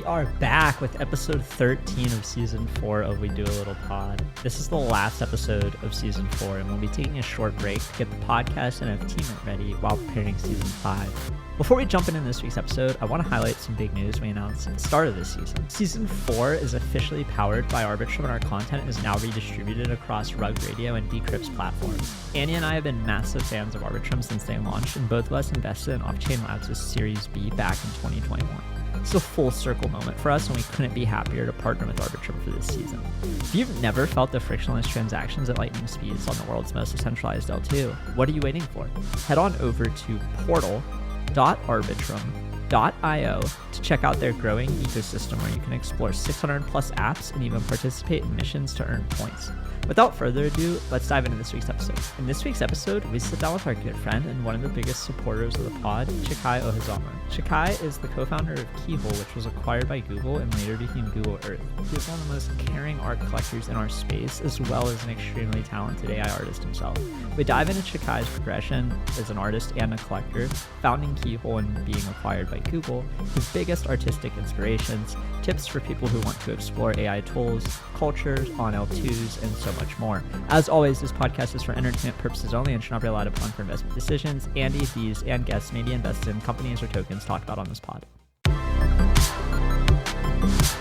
We are back with episode 13 of season 4 of We Do a Little Pod. This is the last episode of season 4, and we'll be taking a short break to get the podcast and NFT ready while preparing season 5. Before we jump into this week's episode, I want to highlight some big news we announced at the start of this season. Season 4 is officially powered by Arbitrum, and our content is now redistributed across Rug Radio and Decrypt's platforms. Annie and I have been massive fans of Arbitrum since they launched, and both of us invested in Off-Chain Labs' Series B back in 2021. It's a full circle moment for us, and we couldn't be happier to partner with Arbitrum for this season. If you've never felt the frictionless transactions at lightning speeds on the world's most decentralized L2, what are you waiting for? Head on over to portal.arbitrum.io to check out their growing ecosystem where you can explore 600 plus apps and even participate in missions to earn points. Without further ado, let's dive into this week's episode. In this week's episode, we sit down with our good friend and one of the biggest supporters of the pod, Chikai Ohazama. Chikai is the co-founder of Keyhole, which was acquired by Google and later became Google Earth. He is one of the most caring art collectors in our space, as well as an extremely talented AI artist himself. We dive into Chikai's progression as an artist and a collector, founding Keyhole and being acquired by Google, his biggest artistic inspirations, tips for people who want to explore AI tools, cultures on L2s, and so much more. As always, this podcast is for entertainment purposes only and should not be relied upon for investment decisions. Andy, these, and guests may be invested in companies or tokens talked about on this pod.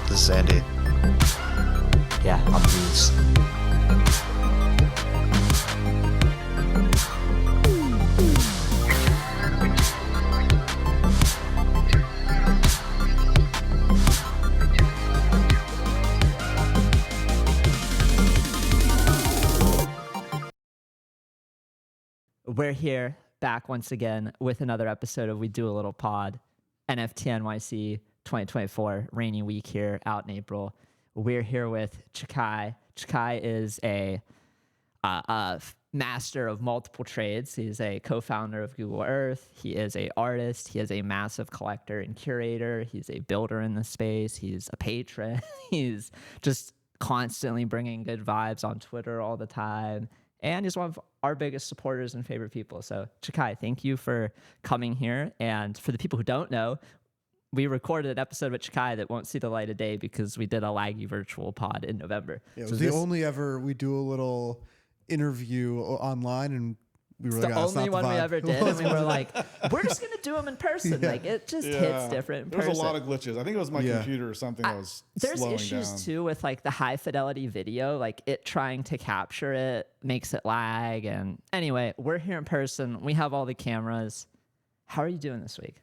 This is Andy. Yeah, I'm Bruce. We're here back once again with another episode of We Do a Little Pod, NFT NYC 2024, rainy week here out in April. We're here with Chikai. Chikai is a master of multiple trades. He's a co-founder of Google Earth. He is an artist. He is a massive collector and curator. He's a builder in the space. He's a patron. He's just constantly bringing good vibes on Twitter all the time. And he's one of our biggest supporters and favorite people. So, Chikai, thank you for coming here. And for the people who don't know, we recorded an episode with Chikai that won't see the light of day because we did a laggy virtual pod in November. Yeah, it was the only ever we do a little interview online, and we were like, the only one we ever did, and we were like, we're just gonna do them in person. Like it just hits different in person. There was a lot of glitches. I think it was my computer or something that was There's slowing issues down. too with like the high fidelity video, like it trying to capture it makes it lag. And anyway, we're here in person. We have all the cameras. How are you doing this week?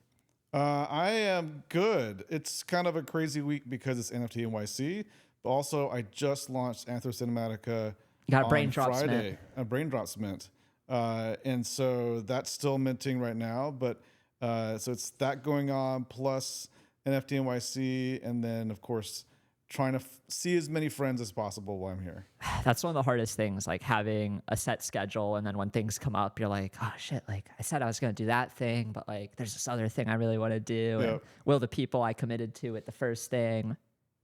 I am good. It's kind of a crazy week because it's NFT NYC, but also I just launched Anthro Cinematica. You got a on brain drop Friday. A brain drop mint. And so that's still minting right now, but so it's that going on plus NFT NYC, and then of course trying to see as many friends as possible while I'm here. That's one of the hardest things, like having a set schedule, and then when things come up, you're like, oh shit, like I said I was gonna do that thing, but like there's this other thing I really want to do. Yep. And will the people I committed to at the first thing,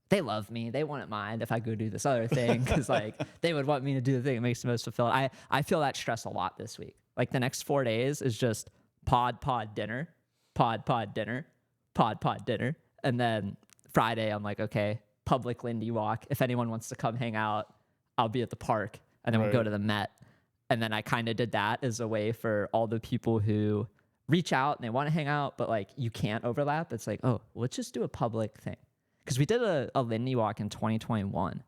they love me, they wouldn't mind if I go do this other thing, because like they would want me to do the thing that makes the most fulfilling. I feel that stress a lot this week. Like the next 4 days is just pod dinner, pod dinner, pod dinner, and then Friday I'm like, okay, public Lindy walk. If anyone wants to come hang out, I'll be at the park, and then we'll go to the Met. And then I kind of did that as a way for all the people who reach out and they want to hang out, but like you can't overlap. It's like, oh, let's just do a public thing. Because we did a Lindy walk in 2021,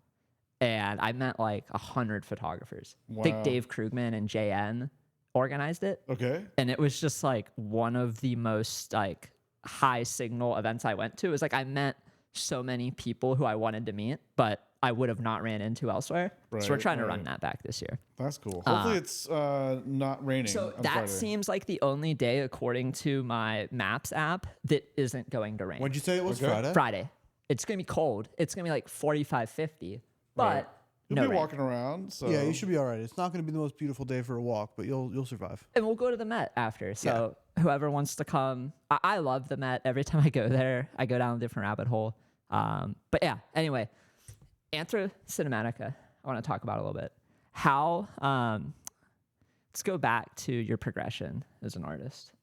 and I met like 100 photographers. Wow. I think Dave Krugman and JN organized it. Okay. And it was just like one of the most like high signal events I went to. It was like I met so many people who I wanted to meet, but I would have not ran into elsewhere. So we're trying to run that back this year. That's cool. Hopefully it's not raining. So on that Friday. seems like the only day, according to my Maps app, that isn't going to rain. When'd you say it was? Okay. Friday. It's going to be cold. It's going to be like 45, 50, but You'll no be rain. walking around. So Yeah, you should be all right. It's not going to be the most beautiful day for a walk, but you'll survive. And we'll go to the Met after. So whoever wants to come, I love the Met. Every time I go there, I go down a different rabbit hole. But yeah, anyway, Anthro Cinematica, I want to talk about a little bit. How, let's go back to your progression as an artist.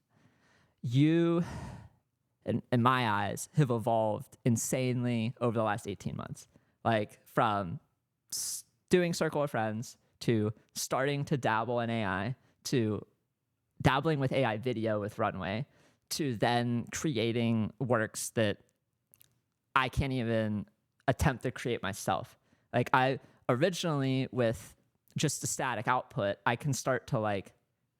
You in my eyes, have evolved insanely over the last 18 months. Like from doing Circle of Friends to starting to dabble in AI to dabbling with AI video with Runway to then creating works that I can't even attempt to create myself. Like I originally with just the static output, I can start to like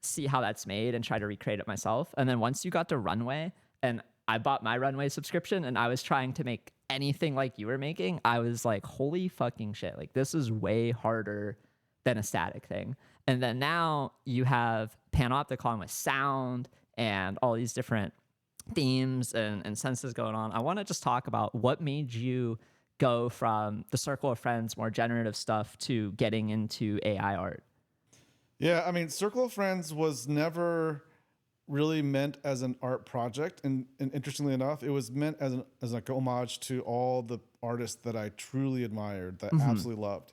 see how that's made and try to recreate it myself. And then once you got to Runway and I bought my Runway subscription and I was trying to make anything like you were making, I was like, holy fucking shit. Like this is way harder than a static thing. And then now you have Panopticon with sound and all these different themes and senses going on. I want to just talk about what made you go from the Circle of Friends, more generative stuff, to getting into AI art. Yeah, I mean, Circle of Friends was never really meant as an art project, and interestingly enough, it was meant as like an homage to all the artists that I truly admired, that I absolutely loved,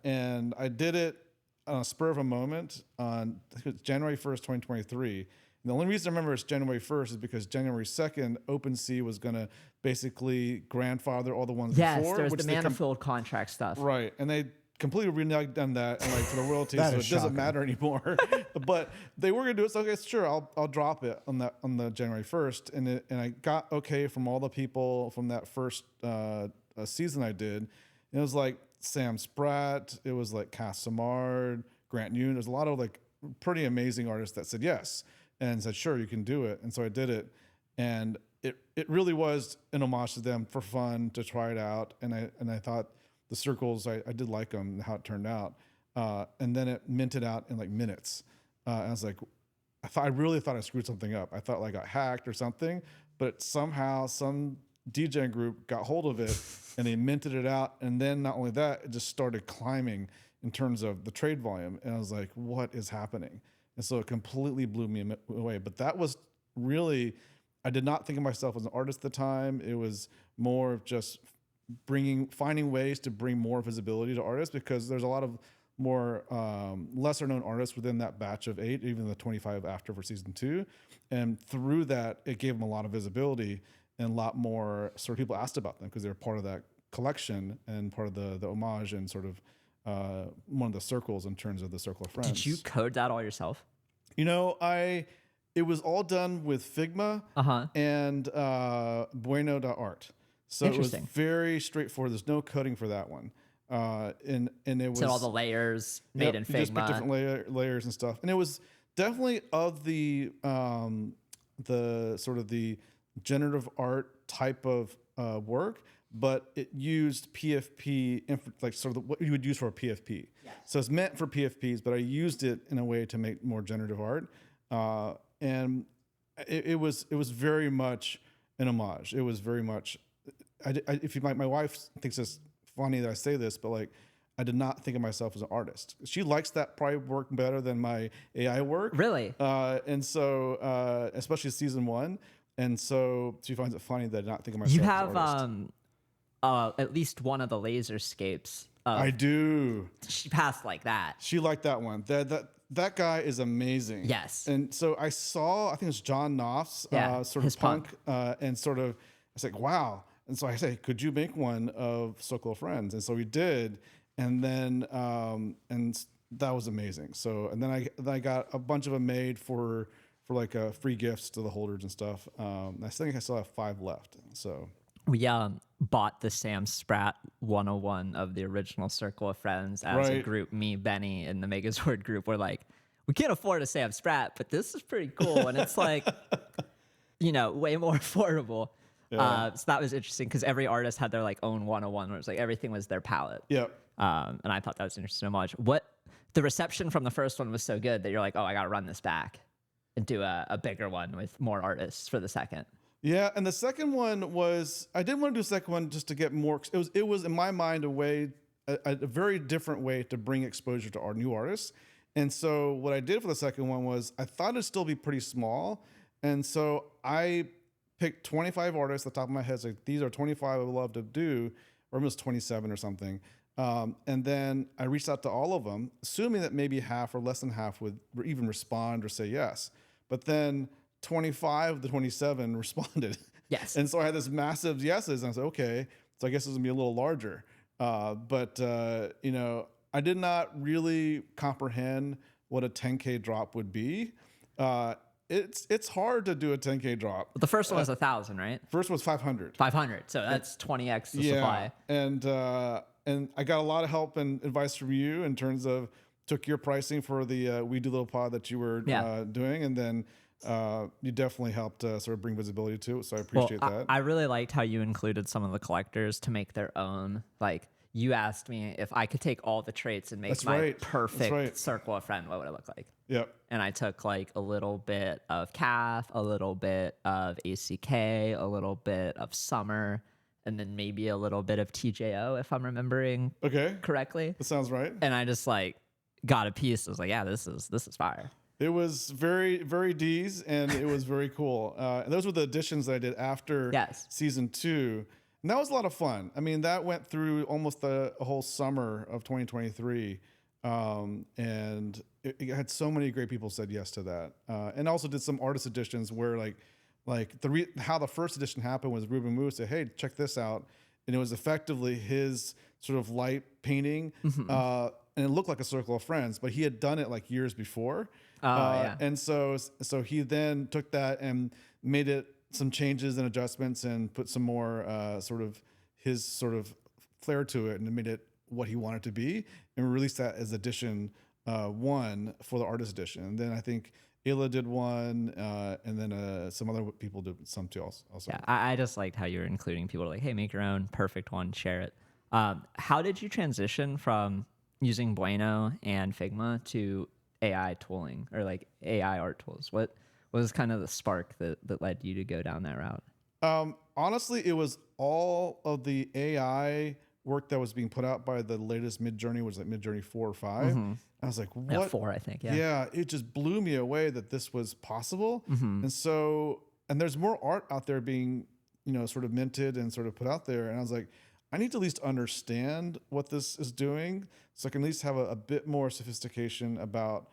and I did it on a spur of a moment on January 1st, 2023. And the only reason I remember it's January 1st is because January 2nd, OpenSea was going to basically grandfather all the ones before. Yes, there's the manifold contract stuff. Right, and they completely reneged on that and like for the royalties, so it doesn't matter anymore. But they were gonna do it, so okay, sure, I'll drop it on the January 1st, and I got okay from all the people from that first season I did. And it was like Sam Spratt, it was like Cass Samard, Grant Yoon. There's a lot of like pretty amazing artists that said yes and said sure, you can do it, and so I did it, and it really was an homage to them for fun to try it out, and I thought. The circles, I did like them, how it turned out. And then it minted out in like minutes. And I was like, I really thought I screwed something up. I thought like I got hacked or something, but somehow some DJ group got hold of it and they minted it out. And then not only that, it just started climbing in terms of the trade volume. And I was like, what is happening? And so it completely blew me away. But that was really, I did not think of myself as an artist at the time. It was more of just finding ways to bring more visibility to artists, because there's a lot of more lesser known artists within that batch of 8, even the 25 after for season 2. And through that, it gave them a lot of visibility and a lot more sort of people asked about them because they're part of that collection and part of the homage and sort of one of the circles in terms of the Circle of Friends. Did you code that all yourself? You know, it was all done with Figma and Bueno.art. So it was very straightforward. There's no coding for that one. And it was... So all the layers made in Figma. You just picked different layers and stuff. And it was definitely of the sort of the generative art type of work, but it used PFP, like sort of what you would use for a PFP. Yes. So it's meant for PFPs, but I used it in a way to make more generative art. And it was very much an homage. It was very much... my wife thinks it's funny that I say this, but like I did not think of myself as an artist. She likes that probably work better than my AI work. Really? And so, especially season 1. And so she finds it funny that I did not think of myself you as have, an artist. At least one of the laserscapes. I do. She passed like that. She liked that one. That guy is amazing. Yes. And so I think it's John Knopf's sort of punk. And sort of, I was like, wow. And so I said, could you make one of Circle of Friends? And so we did. And then, and that was amazing. So, and then I got a bunch of them made for like free gifts to the holders and stuff. I think I still have 5 left. So we bought the Sam Spratt 101 of the original Circle of Friends as a group. Me, Benny, and the Megazord group were like, we can't afford a Sam Spratt, but this is pretty cool. And it's like, way more affordable. Yeah. So that was interesting because every artist had their like own 101 where it was like everything was their palette. Yep. And I thought that was interesting so much. What the reception from the first one was so good that you're like, oh, I got to run this back and do a bigger one with more artists for the second. Yeah, and the second one was, I didn't want to do the second one just to get more. It was in my mind a very different way to bring exposure to our new artists. And so what I did for the second one was I thought it'd still be pretty small, and so I picked 25 artists at the top of my head. Like, these are 25 I would love to do, or almost 27 or something. And then I reached out to all of them, assuming that maybe half or less than half would even respond or say yes. But then 25 of the 27 responded. Yes. And so I had this massive yeses, and I was like, okay, so I guess it's gonna be a little larger. But you know, I did not really comprehend what a 10K drop would be. It's hard to do a 10K drop. The first one was 1,000, right? First was 500. 500. So that's 20x the supply. And I got a lot of help and advice from you in terms of took your pricing for the We Do Little Pod that you were doing, and then you definitely helped sort of bring visibility to it. So I appreciate that. I really liked how you included some of the collectors to make their own. Like, you asked me if I could take all the traits and make my perfect circle of friend, what would it look like? Yep. And I took like a little bit of Calf, a little bit of ACK, a little bit of Summer, and then maybe a little bit of TJO, if I'm remembering correctly. That sounds right. And I just like got a piece. I was like, yeah, this is fire. It was very, very D's, and it was very cool. And those were the additions that I did after season 2. And that was a lot of fun. I mean, that went through almost the whole summer of 2023. And it had so many great people said yes to that. And also did some artist editions where how the first edition happened was Ruben Wu said, hey, check this out. And it was effectively his sort of light painting. And it looked like a circle of friends, but he had done it like years before. And so he then took that and made it some changes and adjustments and put some more sort of his sort of flair to it and made it what he wanted to be, and released that as edition 1 for the artist edition. And then I think Ayla did one, and then some other people did some too also. Yeah, I just liked how you were including people like, hey, make your own perfect one, share it. How did you transition from using Bueno and Figma to AI tooling or like AI art tools? What was kind of the spark that led you to go down that route? Honestly, it was all of the AI work that was being put out by the latest Midjourney, was like Midjourney 4 or 5. I was like, what? Yeah, 4, I think. Yeah, it just blew me away that this was possible. And there's more art out there being, sort of minted and sort of put out there. And I was like, I need to at least understand what this is doing so I can at least have a bit more sophistication about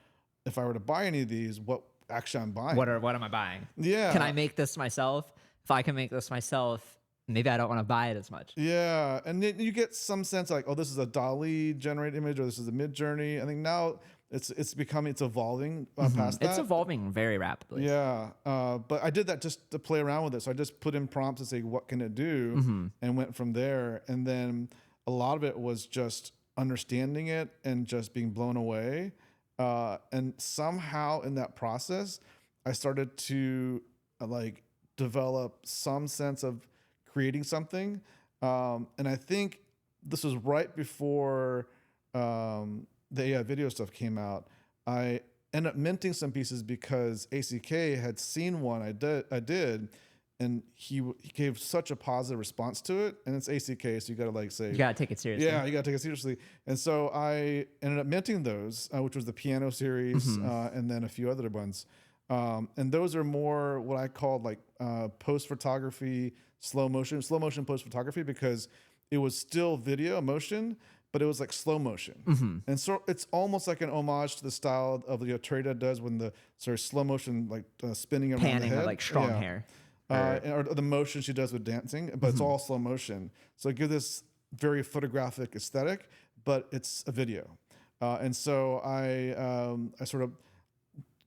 if I were to buy any of these, what actually I'm buying. What am I buying? Yeah. Can I make this myself? If I can make this myself, maybe I don't want to buy it as much. Yeah. And then you get some sense like, oh, this is a DALL-E generated image, or this is a Midjourney. I think now it's evolving past that. It's evolving very rapidly. Yeah. But I did that just to play around with it. So I just put in prompts to say, what can it do? And went from there. And then a lot of it was just understanding it and just being blown away. And somehow in that process, I started to develop some sense of creating something. And I think this was right before the AI video stuff came out. I ended up minting some pieces because ACK had seen one I did, and he gave such a positive response to it. And it's ACK, so you got to say... You got to take it seriously. Yeah, you got to take it seriously. And so I ended up minting those, which was the piano series, and then a few other ones. And those are more what I called post-photography, slow motion post-photography, because it was still video motion, but it was like slow motion. And so it's almost like an homage to the style of Treda does when the sort of slow motion, spinning around panning the head. Of strong hair. Or the motion she does with dancing, but it's all slow motion. So it gives this very photographic aesthetic, but it's a video. And so I sort of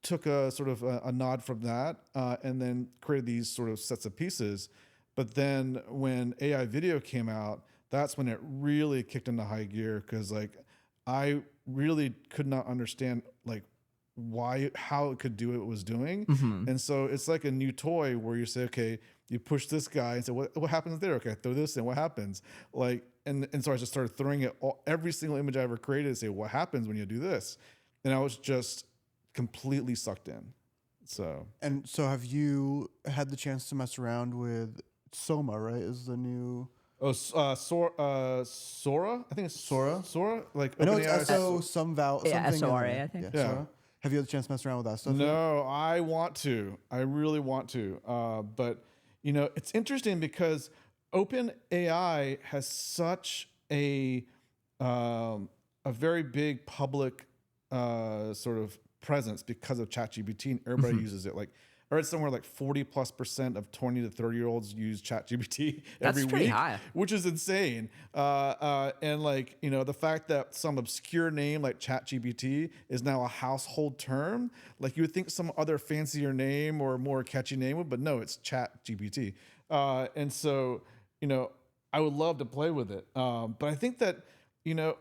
took a nod from that, and then created these sort of sets of pieces. But then when AI video came out, that's when it really kicked into high gear, because I really could not understand how it could do what it was doing. And so it's like a new toy where you say, okay, you push this guy and say, what happens there? Okay, I throw this in, what happens? And so I just started throwing it every single image I ever created and say, what happens when you do this? And I was just completely sucked in. So have you had the chance to mess around with Soma, right? Is the new... Sora? I think it's Sora. I know it's SO some vowel. Yeah, something SORA, I think. Yeah. Sora. Have you had the chance to mess around with that stuff? No, I want to. I really want to. But it's interesting because OpenAI has such a very big public sort of presence because of ChatGPT, and everybody uses it. I read somewhere like 40+% of 20 to 30-year-olds use ChatGPT every That's pretty week, high. which is insane. And like, you know, the fact that some obscure name like ChatGPT is now a household term, like you would think some other fancier name or more catchy name would, but no, it's ChatGPT. And so, you know, I would love to play with it. But I think that, you know,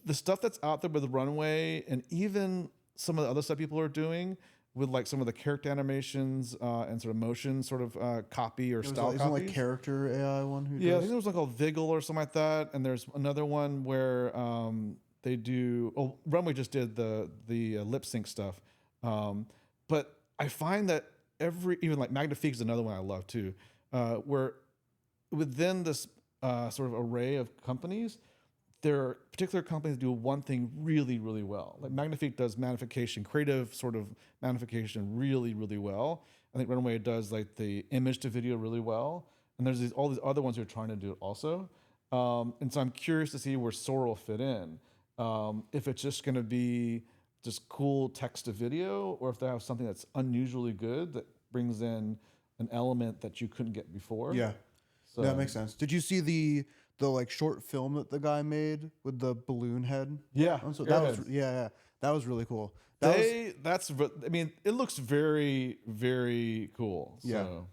the stuff that's out there with Runway and even some of the other stuff people are doing with like some of the character animations and sort of motion sort of copy or style Isn't copies. like character AI one who Yeah, I does? think there was one called Vigil or something like that. And there's another one where they do, Runway just did the lip sync stuff. But I find that even like Magnifique is another one I love too, where within this sort of array of companies, there are particular companies that do one thing really, really well. Like Magnifique does magnification, creative sort of magnification really, really well. I think Runway does like the image to video really well. And there's all these other ones who are trying to do it also. And so I'm curious to see where Sora will fit in. If it's just going to be just cool text to video, or if they have something that's unusually good that brings in an element that you couldn't get before. Yeah. So That makes sense. Did you see the like short film that the guy made with the balloon head? Yeah, So that was that was really cool. I mean, it looks very, very cool. Yeah. So.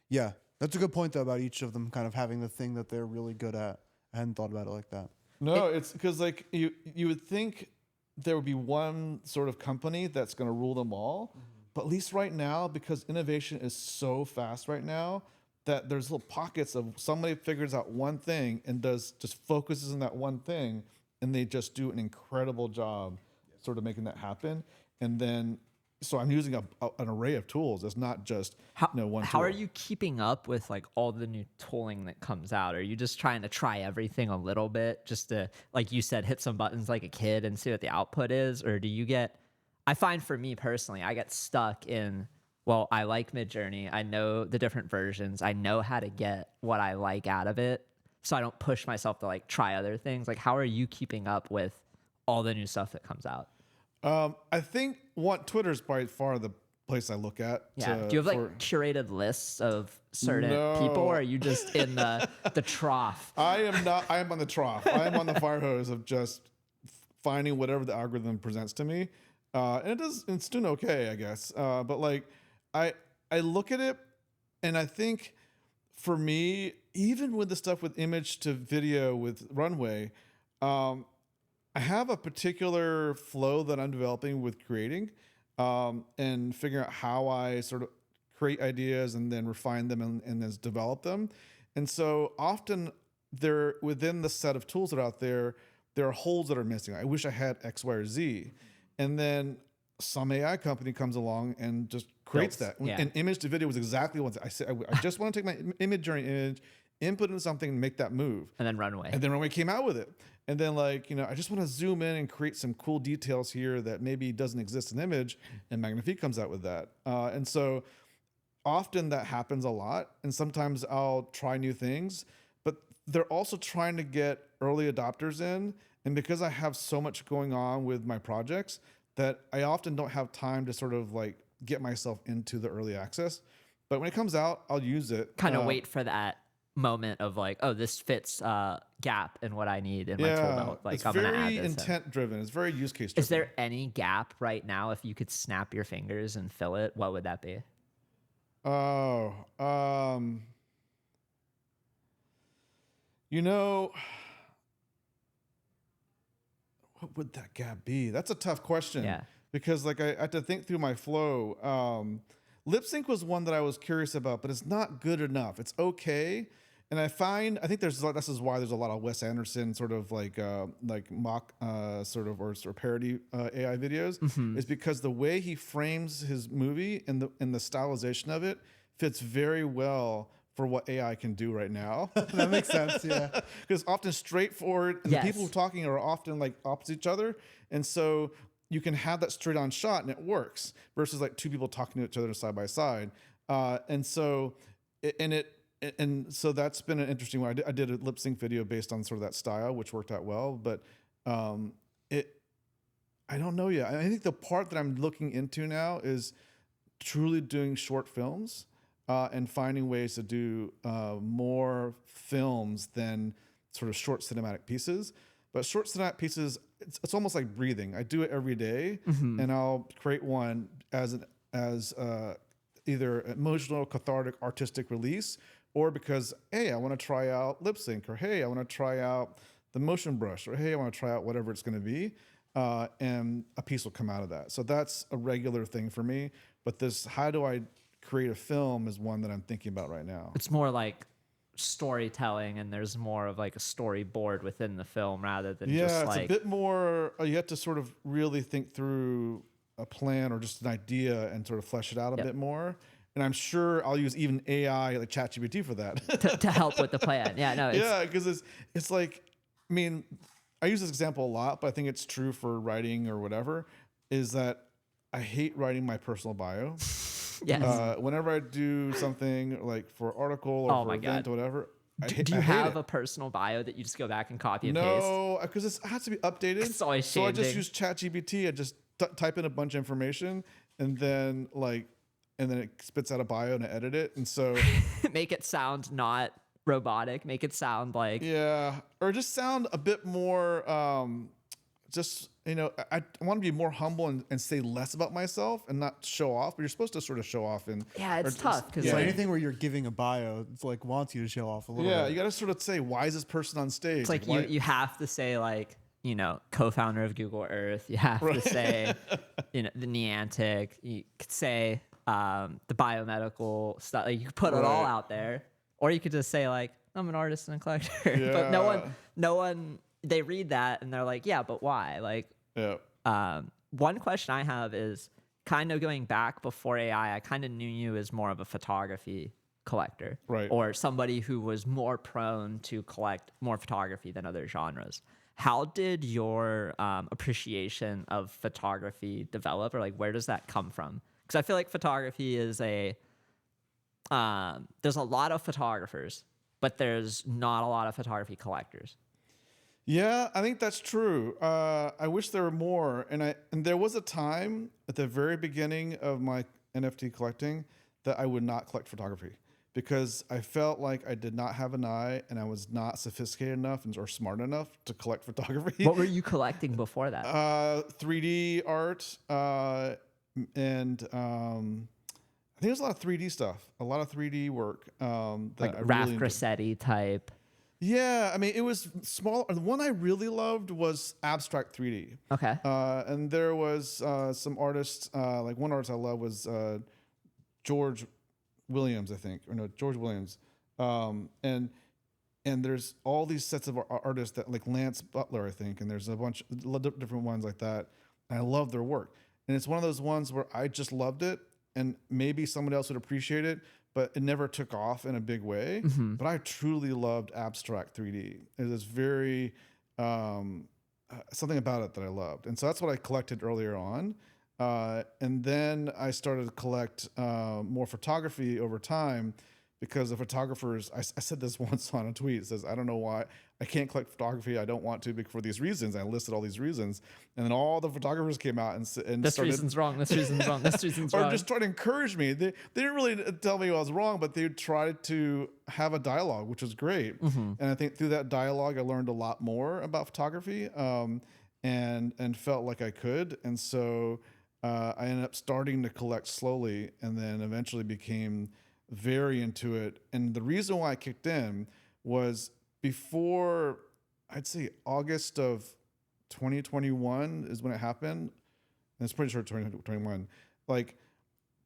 Yeah, that's a good point though about each of them kind of having the thing that they're really good at. I hadn't thought about it like that. No, it's because like you would think there would be one sort of company that's going to rule them all, but at least right now, because innovation is so fast right now, that there's little pockets of somebody figures out one thing and just focuses on that one thing, and they just do an incredible job sort of making that happen. And then, so I'm using an array of tools. It's not just one How tool. are you keeping up with like all the new tooling that comes out? Are you just trying to try everything a little bit just to, like you said, hit some buttons like a kid and see what the output is? Or do you I find for me personally, I get stuck in, well, I like Midjourney. I know the different versions. I know how to get what I like out of it. So I don't push myself to like try other things. Like, how are you keeping up with all the new stuff that comes out? I think Twitter's by far the place I look at. Yeah. Do you have like curated lists of certain people, or are you just in the trough? I am not. I am on the trough. I am on the fire hose of just finding whatever the algorithm presents to me, and it's doing okay, I guess. But like, I look at it, and I think for me, even with the stuff with image to video with Runway, I have a particular flow that I'm developing with creating, and figuring out how I sort of create ideas and then refine them and then develop them. And so often they're within the set of tools that are out there, there are holes that are missing. I wish I had X, Y, or Z. And then some AI company comes along and just creates that. Yeah. And image to video was exactly what I said. I just want to take my Midjourney image, input into something and make that move. And then Runway. And then Runway came out with it. And then like, I just want to zoom in and create some cool details here that maybe doesn't exist in image. And Magnifique comes out with that. And so often that happens a lot. And sometimes I'll try new things, but they're also trying to get early adopters in. And because I have so much going on with my projects that I often don't have time to sort of like get myself into the early access. But when it comes out, I'll use it. Kind of wait for that moment of like, oh, this fits gap in what I need in my tool belt. Like, it's I'm gonna add very this intent driven. It's very use case driven. Is there any gap right now? If you could snap your fingers and fill it, what would that be? Oh, what would that gap be? That's a tough question. Yeah. Because like I had to think through my flow. Lip sync was one that I was curious about, but it's not good enough. It's okay. And I think this is why there's a lot of Wes Anderson sort of like mock sort of or parody AI videos, is because the way he frames his movie and the stylization of it fits very well for what AI can do right now. That makes sense, yeah. Because often straightforward, and the people talking are often like opposite each other, and so you can have that straight on shot and it works versus like two people talking to each other side by side, and so that's been an interesting one. I did a lip sync video based on sort of that style, which worked out well, but I don't know yet. I think the part that I'm looking into now is truly doing short films and finding ways to do more films than sort of short cinematic pieces. But short cinematic pieces, it's almost like breathing. I do it every day, and I'll create one as either emotional, cathartic, artistic release, or because, hey, I want to try out lip sync, or hey, I want to try out the motion brush, or hey, I want to try out whatever it's going to be, and a piece will come out of that. So that's a regular thing for me. But this, how do I create a film, is one that I'm thinking about right now. It's more like storytelling, and there's more of like a storyboard within the film rather than just like... it's a bit more, you have to sort of really think through a plan or just an idea and sort of flesh it out a bit more. And I'm sure I'll use even AI like ChatGPT for that. to help with the plan. Yeah, no. Yeah, because it's like, I mean, I use this example a lot, but I think it's true for writing or whatever, is that I hate writing my personal bio. Yes. Whenever I do something like for article or for event or whatever, do you have a personal bio that you just go back and copy and paste? No, because it has to be updated. It's always so changing. I just use ChatGPT. I just type in a bunch of information, and then it spits out a bio, and I edit it. And so make it sound not robotic. Make it sound like or just sound a bit more. Just, I want to be more humble and say less about myself and not show off. But you're supposed to sort of show off. It's tough because anything where you're giving a bio, it's like wants you to show off a little bit. Yeah, you got to sort of say, why is this person on stage? It's like you have to say like, co-founder of Google Earth. You have to say, the Niantic. You could say the biomedical stuff. Like, you could put it all out there, or you could just say like, I'm an artist and a collector. Yeah. But no one. They read that and they're like, yeah, but why? Like, one question I have is kind of going back before AI. I kind of knew you as more of a photography collector, right? Or somebody who was more prone to collect more photography than other genres. How did your appreciation of photography develop, or like where does that come from? Because I feel like photography is there's a lot of photographers, but there's not a lot of photography collectors. Yeah, I think that's true. I wish there were more, and there was a time at the very beginning of my NFT collecting that I would not collect photography because I felt like I did not have an eye and I was not sophisticated enough or smart enough to collect photography. What were you collecting before that? 3D art, and I think there's a lot of 3D stuff, a lot of 3D work. Like Raf Grassetti type. Yeah, I mean, it was small. The one I really loved was abstract 3D. Okay. And there was some artists, like one artist I love was George Williams, I think. Or no, George Williams. And there's all these sets of artists that, like Lance Butler, I think, and there's a bunch of different ones like that. And I love their work. And it's one of those ones where I just loved it, and maybe someone else would appreciate it, but it never took off in a big way. Mm-hmm. But I truly loved abstract 3D. It was very, something about it that I loved. And so that's what I collected earlier on. And then I started to collect more photography over time because the photographers, I said this once on a tweet, it says, I don't know why I can't collect photography. I don't want to for these reasons. I listed all these reasons. And then all the photographers came out and this started, reason's wrong. This reason's wrong. This reason's wrong. Or just try to encourage me. They didn't really tell me I was wrong, but they would try to have a dialogue, which was great. Mm-hmm. And I think through that dialogue, I learned a lot more about photography and felt like I could. And so I ended up starting to collect slowly and then eventually became very into it. And the reason why I kicked in was before, I'd say August of 2021 is when it happened. And it's pretty sure 2021. Like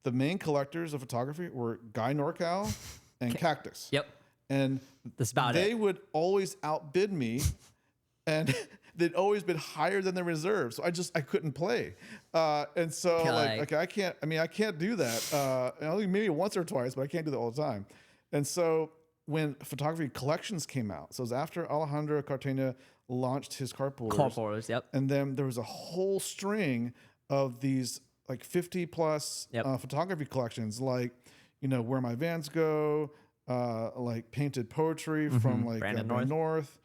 the main collectors of photography were Guy Norcal and Cactus. Yep. And they would always outbid me and they'd always been higher than the reserve. So I couldn't play. And so I can't do that. Only maybe once or twice, but I can't do that all the time. And so when photography collections came out, so it was after Alejandro Cartagena launched his carpoolers. Yep. And then there was a whole string of these like 50 plus photography collections, like, Where My Vans Go, like Painted Poetry from like Brandon North.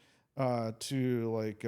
To like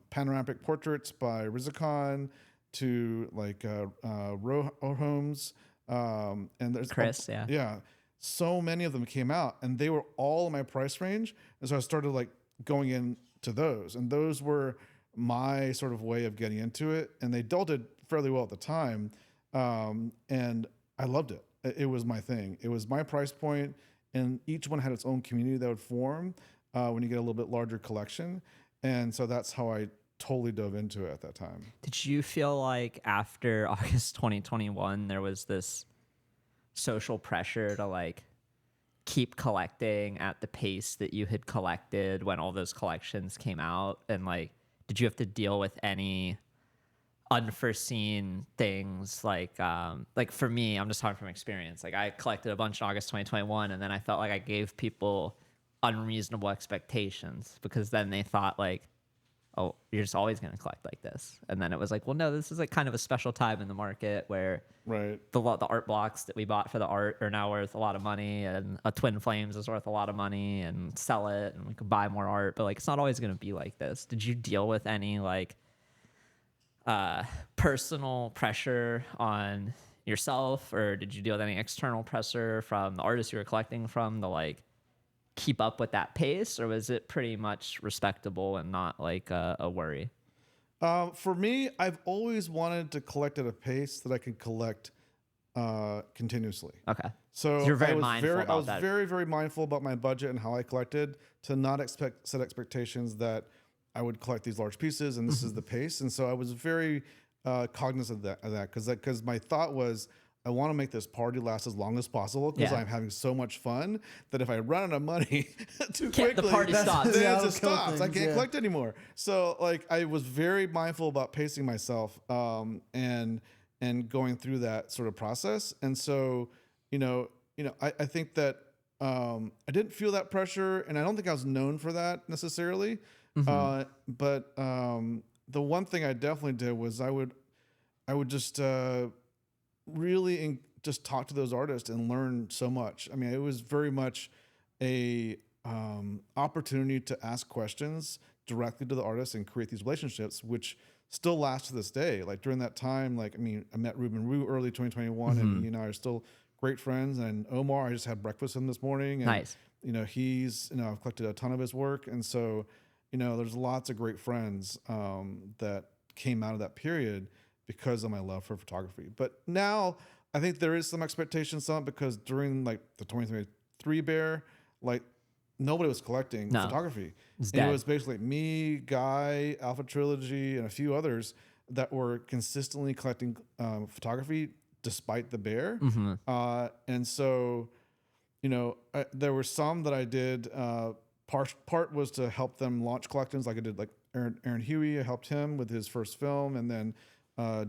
panoramic portraits by Rizikon, to like row homes, And there's Chris, yeah, so many of them came out, and they were all in my price range, and so I started like going into those, and those were my sort of way of getting into it, and they did fairly well at the time, and I loved it. It was my thing. It was my price point, and each one had its own community that would form when you get a little bit larger collection, and so that's how I totally dove into it at that time. Did you feel like after August 2021 there was this social pressure to like keep collecting at the pace that you had collected when all those collections came out? And like, did you have to deal with any unforeseen things? Like for me, I'm just talking from experience. Like I collected a bunch in August 2021, and then I felt like I gave people unreasonable expectations because then they thought like, oh, you're just always going to collect like this. And then it was like, well, no, this is like kind of a special time in the market where the art blocks that we bought for the art are now worth a lot of money, and a Twin Flames is worth a lot of money, and sell it and we could buy more art. But like, it's not always going to be like this. Did you deal with any like personal pressure on yourself, or did you deal with any external pressure from the artists you were collecting from to like keep up with that pace, or was it pretty much respectable and not like a worry? For me, I've always wanted to collect at a pace that I can collect continuously. Okay. So you're very I was mindful very, about I was that. very, very mindful about my budget and how I collected, to not set expectations that I would collect these large pieces and this is the pace. And so I was very cognizant of that because my thought was, I want to make this party last as long as possible because I'm having so much fun that if I run out of money too quickly, the party stops. then it just stops. I can't collect anymore. So like I was very mindful about pacing myself and going through that sort of process. And so, I think that I didn't feel that pressure, and I don't think I was known for that necessarily. But the one thing I definitely did was I would just really just talk to those artists and learn so much. I mean, it was very much a opportunity to ask questions directly to the artists and create these relationships, which still last to this day. Like during that time, like, I mean, I met Ruben Rue early 2021 and he and I are still great friends. And Omar, I just had breakfast with him this morning. And, Nice. I've collected a ton of his work. And so, there's lots of great friends that came out of that period because of my love for photography. But now I think there is some expectations on it because during like the 2023 bear, like nobody was collecting photography. It was basically me, Guy, Alpha Trilogy, and a few others that were consistently collecting photography despite the bear. And so, there were some that I did. Part was to help them launch collections, like I did like Aaron Huey. I helped him with his first film, and then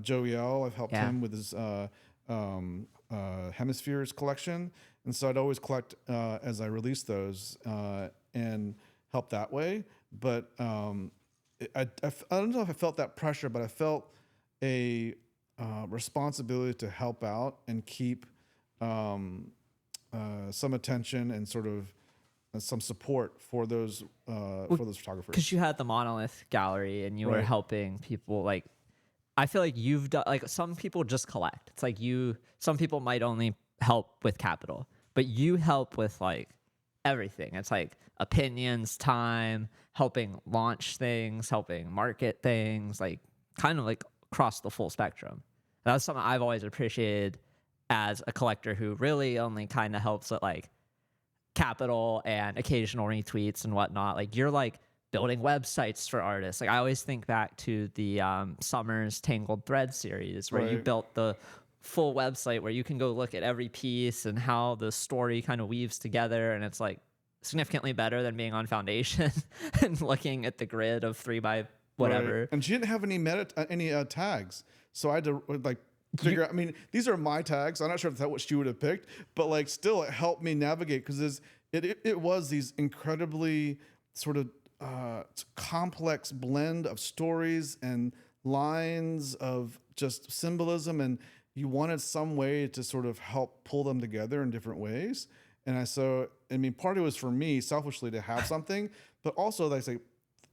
Joey L. I've helped him with his Hemispheres collection, and so I'd always collect as I release those and help that way. But I don't know if I felt that pressure, but I felt a responsibility to help out and keep some attention and sort of some support for those photographers. Because you had the Monolith Gallery and you were helping people. Like, I feel like you've done, like, some people just collect. It's like some people might only help with capital, but you help with like everything. It's like opinions, time, helping launch things, helping market things, like kind of like across the full spectrum. That's something I've always appreciated as a collector who really only kind of helps with like capital and occasional retweets and whatnot. Like, you're like building websites for artists. Like, I always think back to the Summers Tangled Thread series where you built the full website where you can go look at every piece and how the story kind of weaves together, and it's like significantly better than being on Foundation and looking at the grid of 3 by whatever. And she didn't have any tags, so I had to like figure out. I mean, these are my tags. I'm not sure if that's what she would have picked, but like still it helped me navigate because it was these incredibly sort of complex blend of stories and lines of just symbolism, and you wanted some way to sort of help pull them together in different ways. And part of it was for me selfishly to have something, but also like,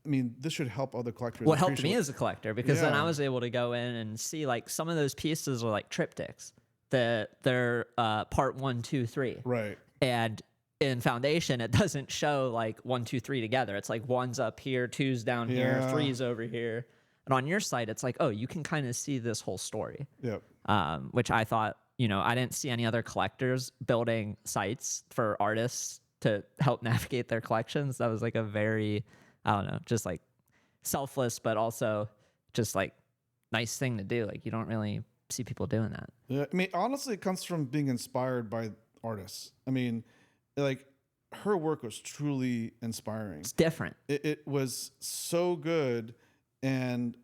this should help other collectors. What helped me as a collector, because then I was able to go in and see like some of those pieces are like triptychs. their part 1, 2, 3. Right. And in Foundation, it doesn't show like 1, 2, 3 together. It's like 1's up here, 2's down here, Yeah. 3's over here. And on your site, it's like, oh, you can kind of see this whole story. Yep. Which I thought, you know, I didn't see any other collectors building sites for artists to help navigate their collections. That was like a very, I don't know, just like selfless, but also just like nice thing to do. Like you don't really see people doing that. Yeah. I mean, honestly, it comes from being inspired by artists. I mean, like her work was truly inspiring. It's different. It was so good, and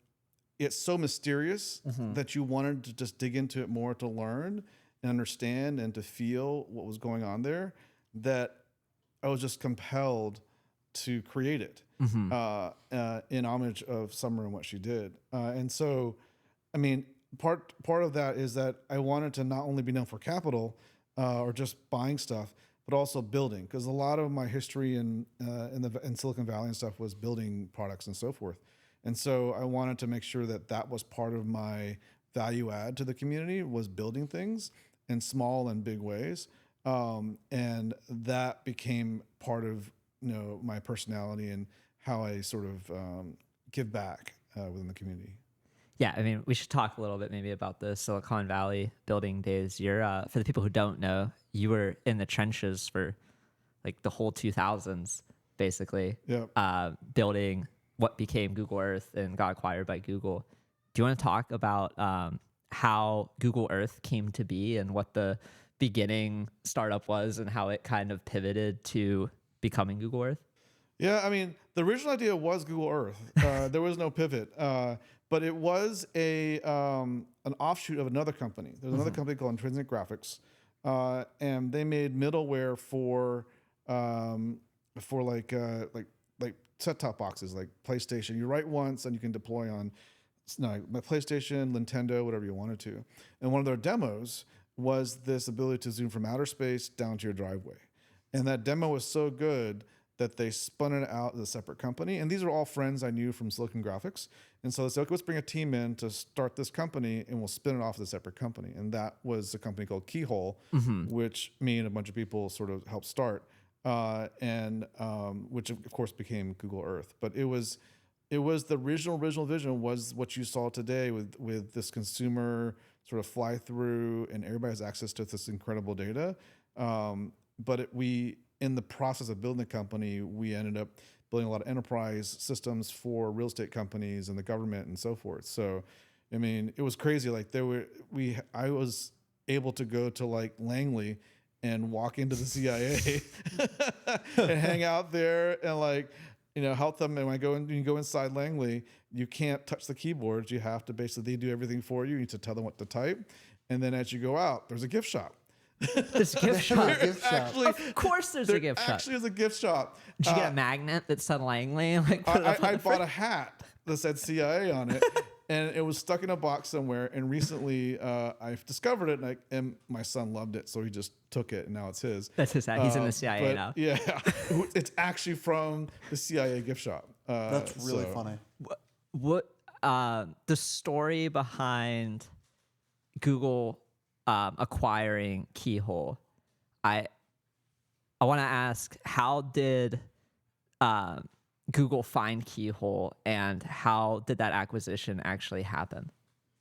it's so mysterious that you wanted to just dig into it more to learn and understand and to feel what was going on there, that I was just compelled to create it in homage of Summer and what she did. And so, I mean, part of that is that I wanted to not only be known for capital or just buying stuff, but also building, because a lot of my history in Silicon Valley and stuff was building products and so forth. And so I wanted to make sure that that was part of my value add to the community, was building things in small and big ways. And that became part of, you know, my personality and how I sort of give back within the community. Yeah, I mean, we should talk a little bit maybe about the Silicon Valley building days. You're, for the people who don't know, you were in the trenches for like the whole 2000s, basically, building what became Google Earth and got acquired by Google. Do you want to talk about how Google Earth came to be and what the beginning startup was and how it kind of pivoted to becoming Google Earth? Yeah, I mean, the original idea was Google Earth. There was no pivot, but it was an offshoot of another company. There's another company called Intrinsic Graphics, and they made middleware for like set-top boxes, like PlayStation. You write once and you can deploy on my PlayStation, Nintendo, whatever you wanted to. And one of their demos was this ability to zoom from outer space down to your driveway. And that demo was so good that they spun it out as a separate company. And these are all friends I knew from Silicon Graphics. And so they said, okay, let's bring a team in to start this company and we'll spin it off as a separate company. And that was a company called Keyhole, which me and a bunch of people sort of helped start. Which of course became Google Earth. But it was the original vision was what you saw today with this consumer sort of fly through, and everybody has access to this incredible data. But in the process of building the company, we ended up building a lot of enterprise systems for real estate companies and the government and so forth. So, I mean, it was crazy. Like I was able to go to like Langley and walk into the CIA and hang out there and like, you know, help them. And when you go inside Langley, you can't touch the keyboards. You have to basically, they do everything for you. You need to tell them what to type. And then as you go out, there's a gift shop. There's a gift shop. Actually, of course there's a gift shop. Actually, there's a gift shop. Did you get a magnet that said Langley? Like I bought a hat that said CIA on it. And it was stuck in a box somewhere. And recently, I've discovered it, and my son loved it, so he just took it, and now it's his. That's his hat. He's in the CIA now. Yeah, it's actually from the CIA gift shop. That's really funny. What the story behind Google acquiring Keyhole? I want to ask, how did Google find Keyhole, and how did that acquisition actually happen?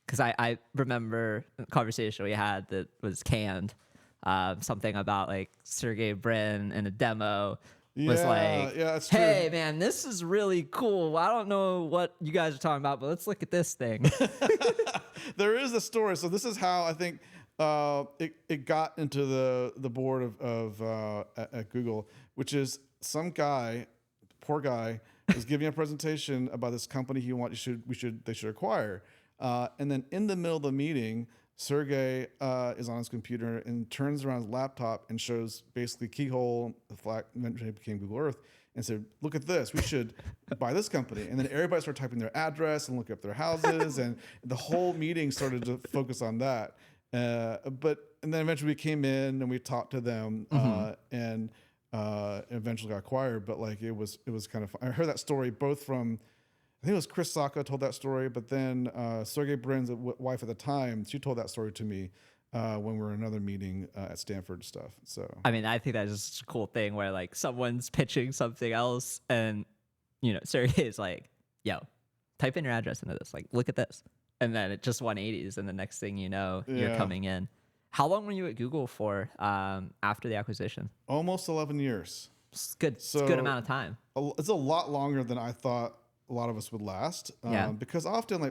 Because I remember a conversation we had that was canned, something about like Sergey Brin in a demo was like, that's hey, true. man, this is really cool. I don't know what you guys are talking about, but let's look at this thing. There is a story. So this is how I think it got into the board at Google, which is some guy, poor guy, was giving a presentation about this company they should acquire. And then in the middle of the meeting, Sergey is on his computer and turns around his laptop and shows basically Keyhole, the flag eventually became Google Earth, and said, look at this, we should buy this company. And then everybody started typing their address and looking up their houses, and the whole meeting started to focus on that. And then eventually we came in and we talked to them, and eventually got acquired. But like it was kind of fun. I heard that story both from, I think it was Chris Sacca told that story, but then Sergey Brin's wife at the time, she told that story to me when we're in another meeting at Stanford stuff. So I mean, I think that's just a cool thing where like someone's pitching something else, and Sergey is like, "Yo, type in your address into this. Like, look at this," and then it just 180s, and the next thing you know, you're coming in. How long were you at Google for after the acquisition? almost 11 years. It's good. It's a good amount of time. It's a lot longer than I thought a lot of us would last. Because often,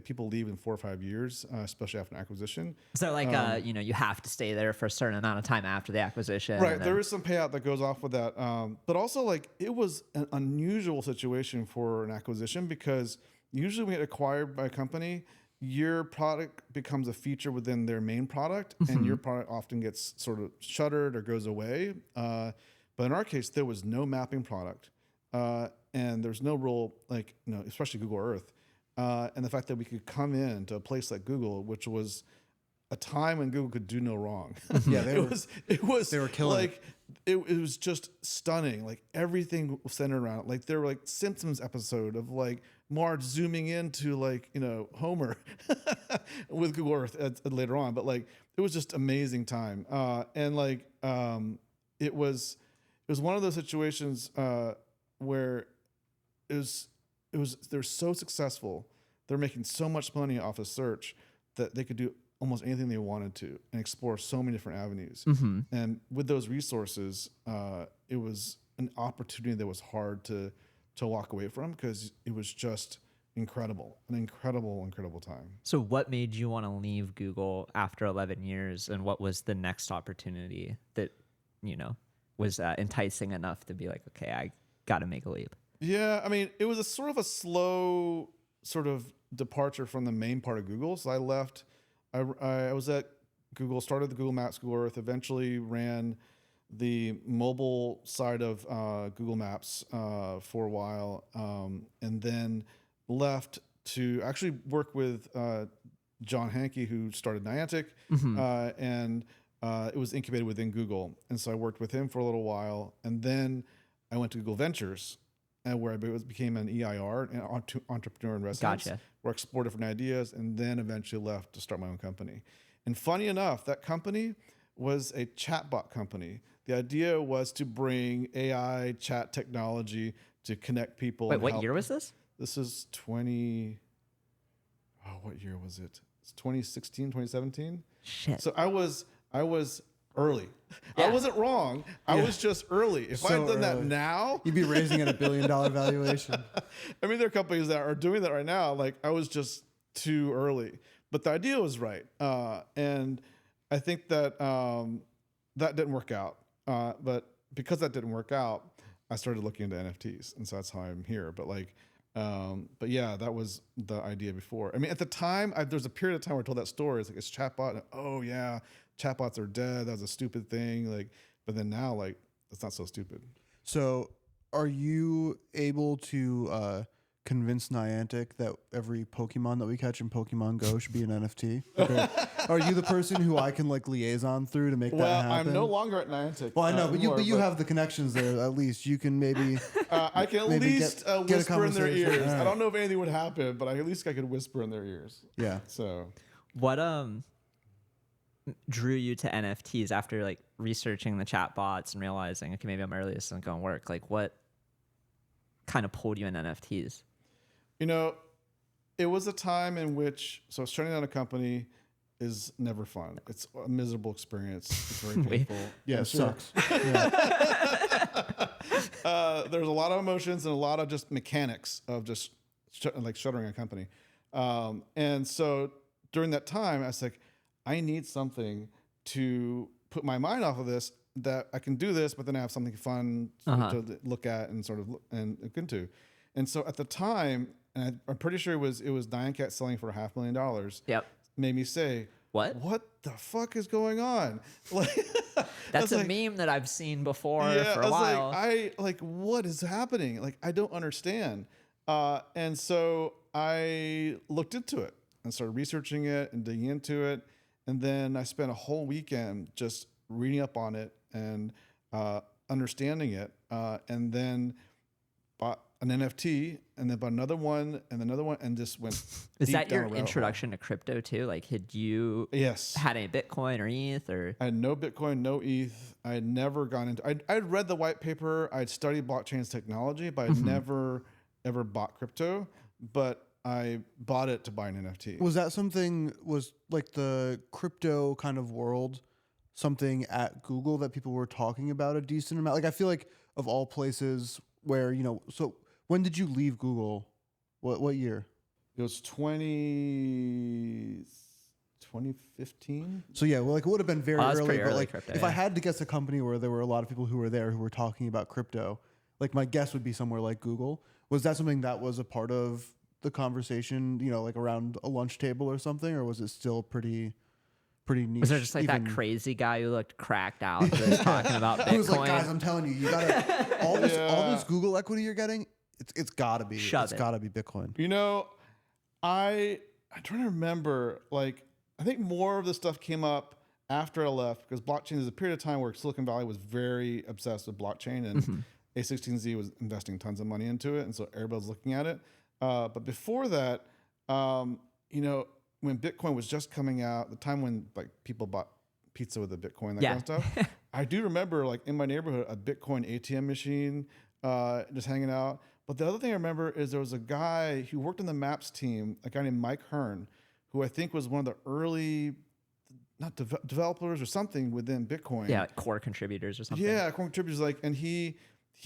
people leave in 4 or 5 years, especially after an acquisition. So, like, you have to stay there for a certain amount of time after the acquisition. Right. There is some payout that goes off with that. But also, like, it was an unusual situation for an acquisition because usually when you get acquired by a company, your product becomes a feature within their main product, and your product often gets sort of shuttered or goes away. But in our case, there was no mapping product. And there's no real, especially Google Earth. And the fact that we could come into a place like Google, which was a time when Google could do no wrong. Yeah, they were killing like, it was just stunning. Like everything was centered around it. Like there were like Simpsons episode of like Marge zooming into Homer with Google Earth later on. But like, it was just amazing time. It was one of those situations, where they're so successful, they're making so much money off of search that they could do almost anything they wanted to and explore so many different avenues. And with those resources, it was an opportunity that was hard to walk away from because it was just an incredible time. So what made you want to leave Google after 11 years, and what was the next opportunity that, was enticing enough to be like, okay, I got to make a leap? Yeah, I mean, it was a sort of a slow sort of departure from the main part of Google. So I left. I was at Google, started the Google Maps, Google Earth, eventually ran the mobile side of Google Maps for a while, and then left to actually work with John Hankey, who started Niantic, and it was incubated within Google. And so I worked with him for a little while, and then I went to Google Ventures, and where I became an EIR, an entrepreneur in residence, where I explored different ideas, and then eventually left to start my own company. And funny enough, that company was a chatbot company. The idea was to bring AI chat technology to connect people. Wait, what year was this? This is what year was it? It's 2016, 2017. Shit. So I was early. Yeah. I wasn't wrong. I was just early. If I had done that now, you'd be raising at $1 billion valuation. I mean, there are companies that are doing that right now. Like I was just too early, but the idea was right. And I think that that didn't work out. But because that didn't work out, I started looking into NFTs, and so that's how I'm here. But yeah, that was the idea before. I mean, at the time, there's a period of time where I told that story. It's like, it's chatbot. And, oh yeah, chatbots are dead. That was a stupid thing. But then now, it's not so stupid. So, are you able to convince Niantic that every Pokemon that we catch in Pokemon Go should be an NFT? Okay. Are you the person who I can liaison through to make that happen? Well, I'm no longer at Niantic. Well, I know, but you have the connections there. At least you can maybe. I can at least whisper in their ears. Right. I don't know if anything would happen, but at least I could whisper in their ears. Yeah. So, what drew you to NFTs after researching the chatbots and realizing, okay, maybe I'm early, this isn't going to work? What kind of pulled you in NFTs? It was a time in which, shutting down a company is never fun. It's a miserable experience. It's very painful. Yeah, it sucks. There's a lot of emotions and a lot of just mechanics of just shuttering a company. And so during that time, I was like, I need something to put my mind off of this, that I can do this, but then I have something fun to look at and sort of look into. And so at the time, and I'm pretty sure it was Niantic selling for $500,000. Yep. Made me say, what the fuck is going on? That's a meme that I've seen before for a while. What is happening? I don't understand. And so I looked into it and started researching it and digging into it. And then I spent a whole weekend just reading up on it and understanding it. And then an NFT, and then bought another one, and another one, and just went. Is deep that down your a rabbit hole. introduction to crypto too? Like, had you Yes. had any Bitcoin or ETH or? I had no Bitcoin, no ETH. I had never gone into. I'd read the white paper. I'd studied blockchain's technology, but I'd never ever bought crypto. But I bought it to buy an NFT. Was that something, was like the crypto kind of world something at Google that people were talking about a decent amount? Like, I feel like of all places where, so when did you leave Google? What year? It was 2015. So yeah, well, like it would have been very Oh, that's early, pretty but early like crypto, if I yeah. had to guess a company where there were a lot of people who were there who were talking about crypto, like my guess would be somewhere like Google. Was that something that was a part of the conversation, like around a lunch table or something, or was it still pretty niche? Was there just like that even- crazy guy who looked cracked out who was talking about Bitcoin? Who was like, guys, I'm telling you, you gotta all this Google equity you're getting, it's gotta be Shove it. gotta be Bitcoin. I'm trying to remember. Like, I think more of the stuff came up after I left because blockchain is a period of time where Silicon Valley was very obsessed with blockchain, and A16Z was investing tons of money into it, and so everybody's looking at it. But before that, when Bitcoin was just coming out, the time when like people bought pizza with a Bitcoin, that kind of stuff. I do remember like in my neighborhood a Bitcoin ATM machine just hanging out. But the other thing I remember is there was a guy who worked on the Maps team, a guy named Mike Hearn, who I think was one of the early, not developers or something within Bitcoin. Yeah, like core contributors or something. Yeah, core contributors. And he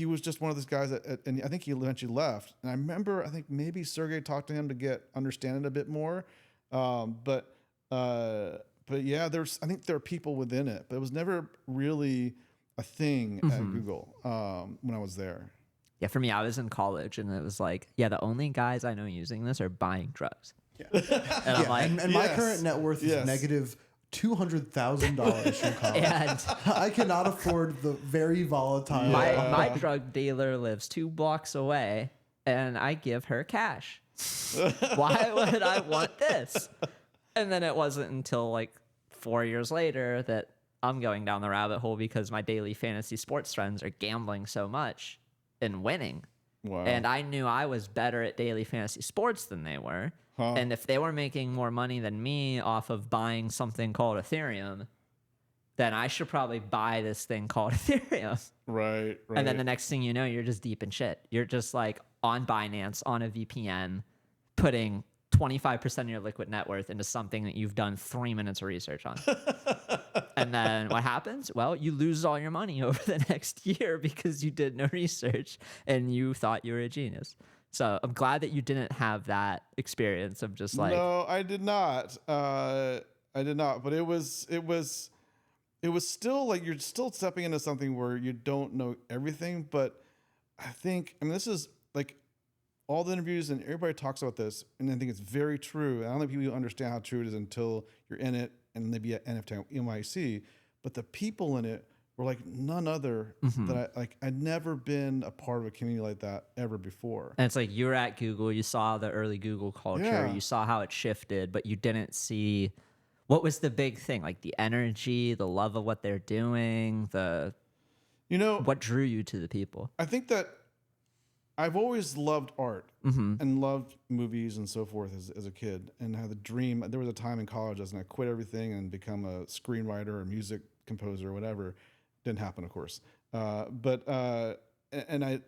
was just one of those guys and I think he eventually left. And I remember, I think maybe Sergey talked to him to understand it a bit more. But yeah, I think there are people within it, but it was never really a thing at Google when I was there. Yeah, for me, I was in college, and it was like, the only guys I know using this are buying drugs. Yeah. And I'm like, and my current net worth is negative $200,000 from college. and I cannot afford the very volatile. my drug dealer lives 2 blocks away, and I give her cash. Why would I want this? And then it wasn't until like 4 years later that I'm going down the rabbit hole because my daily fantasy sports friends are gambling so much and winning. Wow. And I knew I was better at daily fantasy sports than they were. And if they were making more money than me off of buying something called Ethereum, then I should probably buy this thing called Ethereum. Right. And then the next thing you know, you're just deep in shit. You're just like on Binance, on a VPN, putting 25% of your liquid net worth into something that you've done 3 minutes of research on. And then what happens? Well, you lose all your money over the next year because you did no research and you thought you were a genius. So I'm glad that you didn't have that experience of just like... No, I did not. I did not. But it was still like you're still stepping into something where you don't know everything. But I think, this is like all the interviews and everybody talks about this, and I think it's very true. And I don't think people understand how true it is until you're in it and maybe at NFT NYC. But the people in it were like none other that I'd never been a part of a community like that ever before. And it's like you were at Google, you saw the early Google culture, you saw how it shifted, but you didn't see what was the big thing, like the energy, the love of what they're doing, what drew you to the people. I think that I've always loved art and loved movies and so forth as a kid, and had the dream. There was a time in college I was going to quit everything and become a screenwriter or music composer or whatever. Didn't happen, of course. But I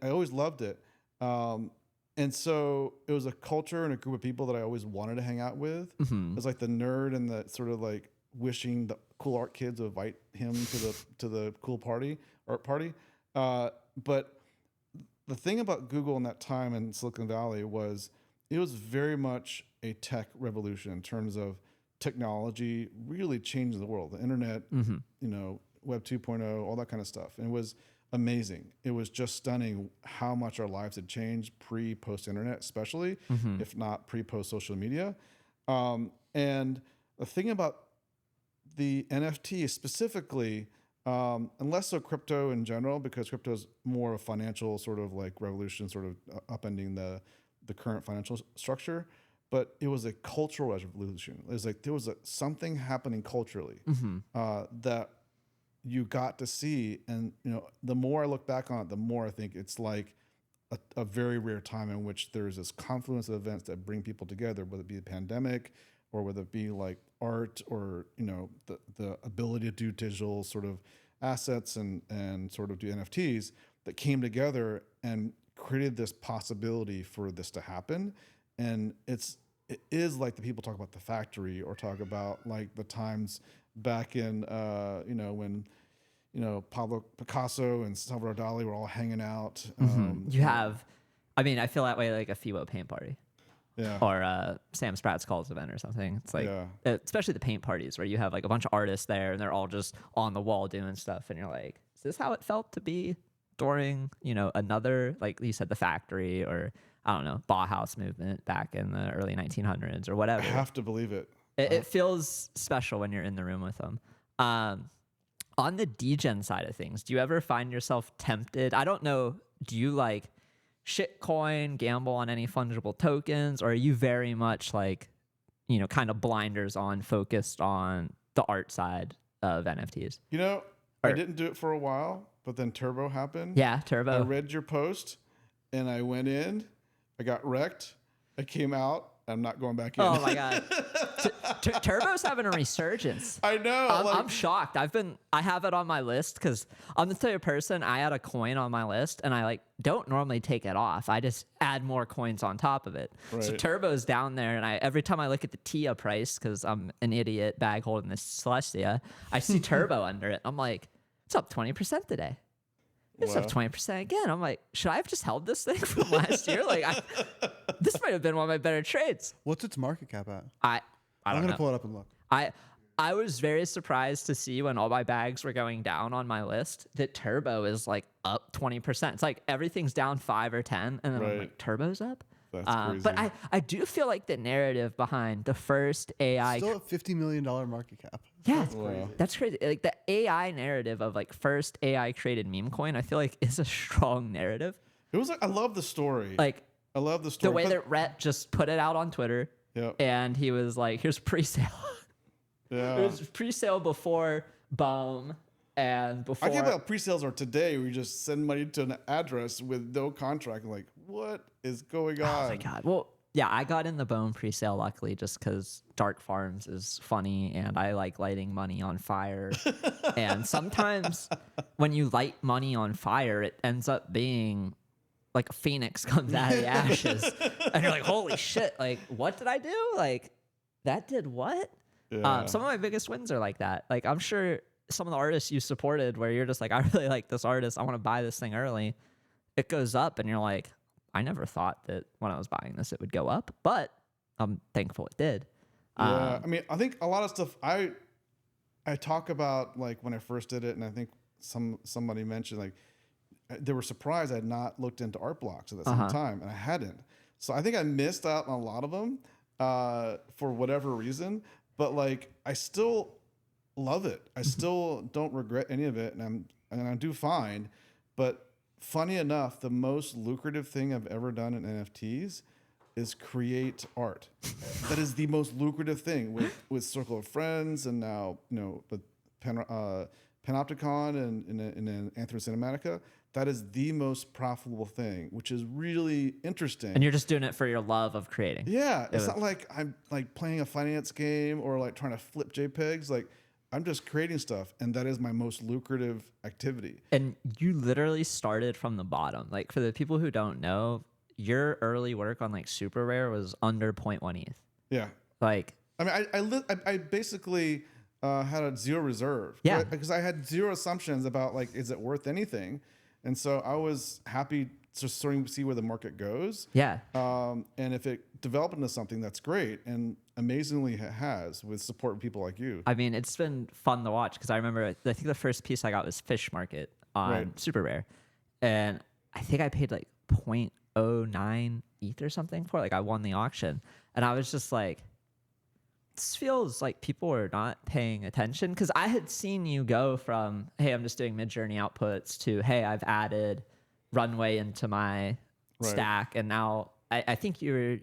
always loved it. And so it was a culture and a group of people that I always wanted to hang out with. It was like the nerd and the sort of like wishing the cool art kids would invite him to the cool art party. But the thing about Google in that time in Silicon Valley was it was very much a tech revolution in terms of technology really changing the world. The internet, Web 2.0, all that kind of stuff. And it was amazing. It was just stunning how much our lives had changed post internet, especially, if not post social media. And the thing about the NFT specifically, and less so crypto in general, because crypto is more a financial sort of like revolution, sort of upending the current financial structure. But it was a cultural revolution. It was like there was something happening culturally that you got to see. And the more I look back on it, the more I think it's like a very rare time in which there's this confluence of events that bring people together, whether it be a pandemic or whether it be like art or, the ability to do digital sort of assets and sort of do NFTs that came together and created this possibility for this to happen. And it is like the people talk about the factory or talk about like the times back in, when, Pablo Picasso and Salvador Dali were all hanging out. I feel that way like a FIBO paint party. Yeah. Or Sam Spratt's Calls event or something. It's like, especially the paint parties where you have like a bunch of artists there and they're all just on the wall doing stuff. And you're like, is this how it felt to be during, another, like you said, the factory or I don't know, Bauhaus movement back in the early 1900s or whatever. I have to believe it. It feels special when you're in the room with them. On the degen side of things, do you ever find yourself tempted? I don't know. Do you like shitcoin, gamble on any fungible tokens, or are you very much like, kind of blinders on, focused on the art side of NFTs? I didn't do it for a while, but then Turbo happened. Yeah, Turbo. I read your post and I went in, I got wrecked, I came out, I'm not going back in. Oh my God. Turbo's having a resurgence. I know. I'm shocked. I have it on my list because I'm the type of person, I had a coin on my list and I don't normally take it off. I just add more coins on top of it. Right. So Turbo's down there and every time I look at the TIA price, because I'm an idiot bag holding this Celestia, I see Turbo under it. I'm like, it's up 20% today. It's up 20% again. I'm like, should I have just held this thing from last year? This might have been one of my better trades. What's its market cap at? I'm going to pull it up and look. I was very surprised to see when all my bags were going down on my list that Turbo is like up 20%. It's like everything's down 5 or 10, and then I'm like, Turbo's up? That's crazy. But I do feel like the narrative behind the first AI... Still at $50 million market cap. Yeah, that's crazy. Like the AI narrative of like first AI created meme coin, I feel like is a strong narrative. It was I love the story. I love the story. The way that Rhett just put it out on Twitter. Yep. And he was like, here's pre-sale. Yeah. It was pre-sale before Boom and before... I can't believe how pre-sales are today. We just send money to an address with no contract. Like, what is going on? Oh my God. Well, yeah, I got in the Bone pre-sale luckily just because Dark Farms is funny and I like lighting money on fire. And sometimes when you light money on fire, it ends up being like a phoenix comes out of the ashes. And you're like, holy shit, like, what did I do? Like, that did what? Yeah. Some of my biggest wins are like that. Like, I'm sure some of the artists you supported where you're just like, I really like this artist. I want to buy this thing early. It goes up and you're like, I never thought that when I was buying this, it would go up, but I'm thankful it did. Yeah. I think a lot of stuff I talk about like when I first did it. And I think somebody mentioned like they were surprised I had not looked into art blocks at the same time, and I hadn't. So I think I missed out on a lot of them for whatever reason, but like, I still love it. I still don't regret any of it. And I do fine, but funny enough, the most lucrative thing I've ever done in NFTs is create art. That is the most lucrative thing with Circle of Friends, and now with Panopticon and Anthro Cinematica. That is the most profitable thing, which is really interesting. And you're just doing it for your love of creating. Yeah, it's not like I'm like playing a finance game or like trying to flip JPEGs. Like, I'm just creating stuff, and that is my most lucrative activity. And you literally started from the bottom. Like, for the people who don't know, your early work on like Super Rare was under 0.1 ETH. Yeah. Like, I mean, I basically had a zero reserve. Yeah. Because I had zero assumptions about like, is it worth anything? And so I was happy to sort of see where the market goes. Yeah. And if it developed into something, that's great. And amazingly it has, with support from people like you. I mean, it's been fun to watch because I remember, I think the first piece I got was Fish Market on Super Rare. And I think I paid like 0.09 ETH or something for it. Like, I won the auction. And I was just like, this feels like people are not paying attention, because I had seen you go from, hey, I'm just doing Midjourney outputs to, hey, I've added Runway into my stack. And now I think do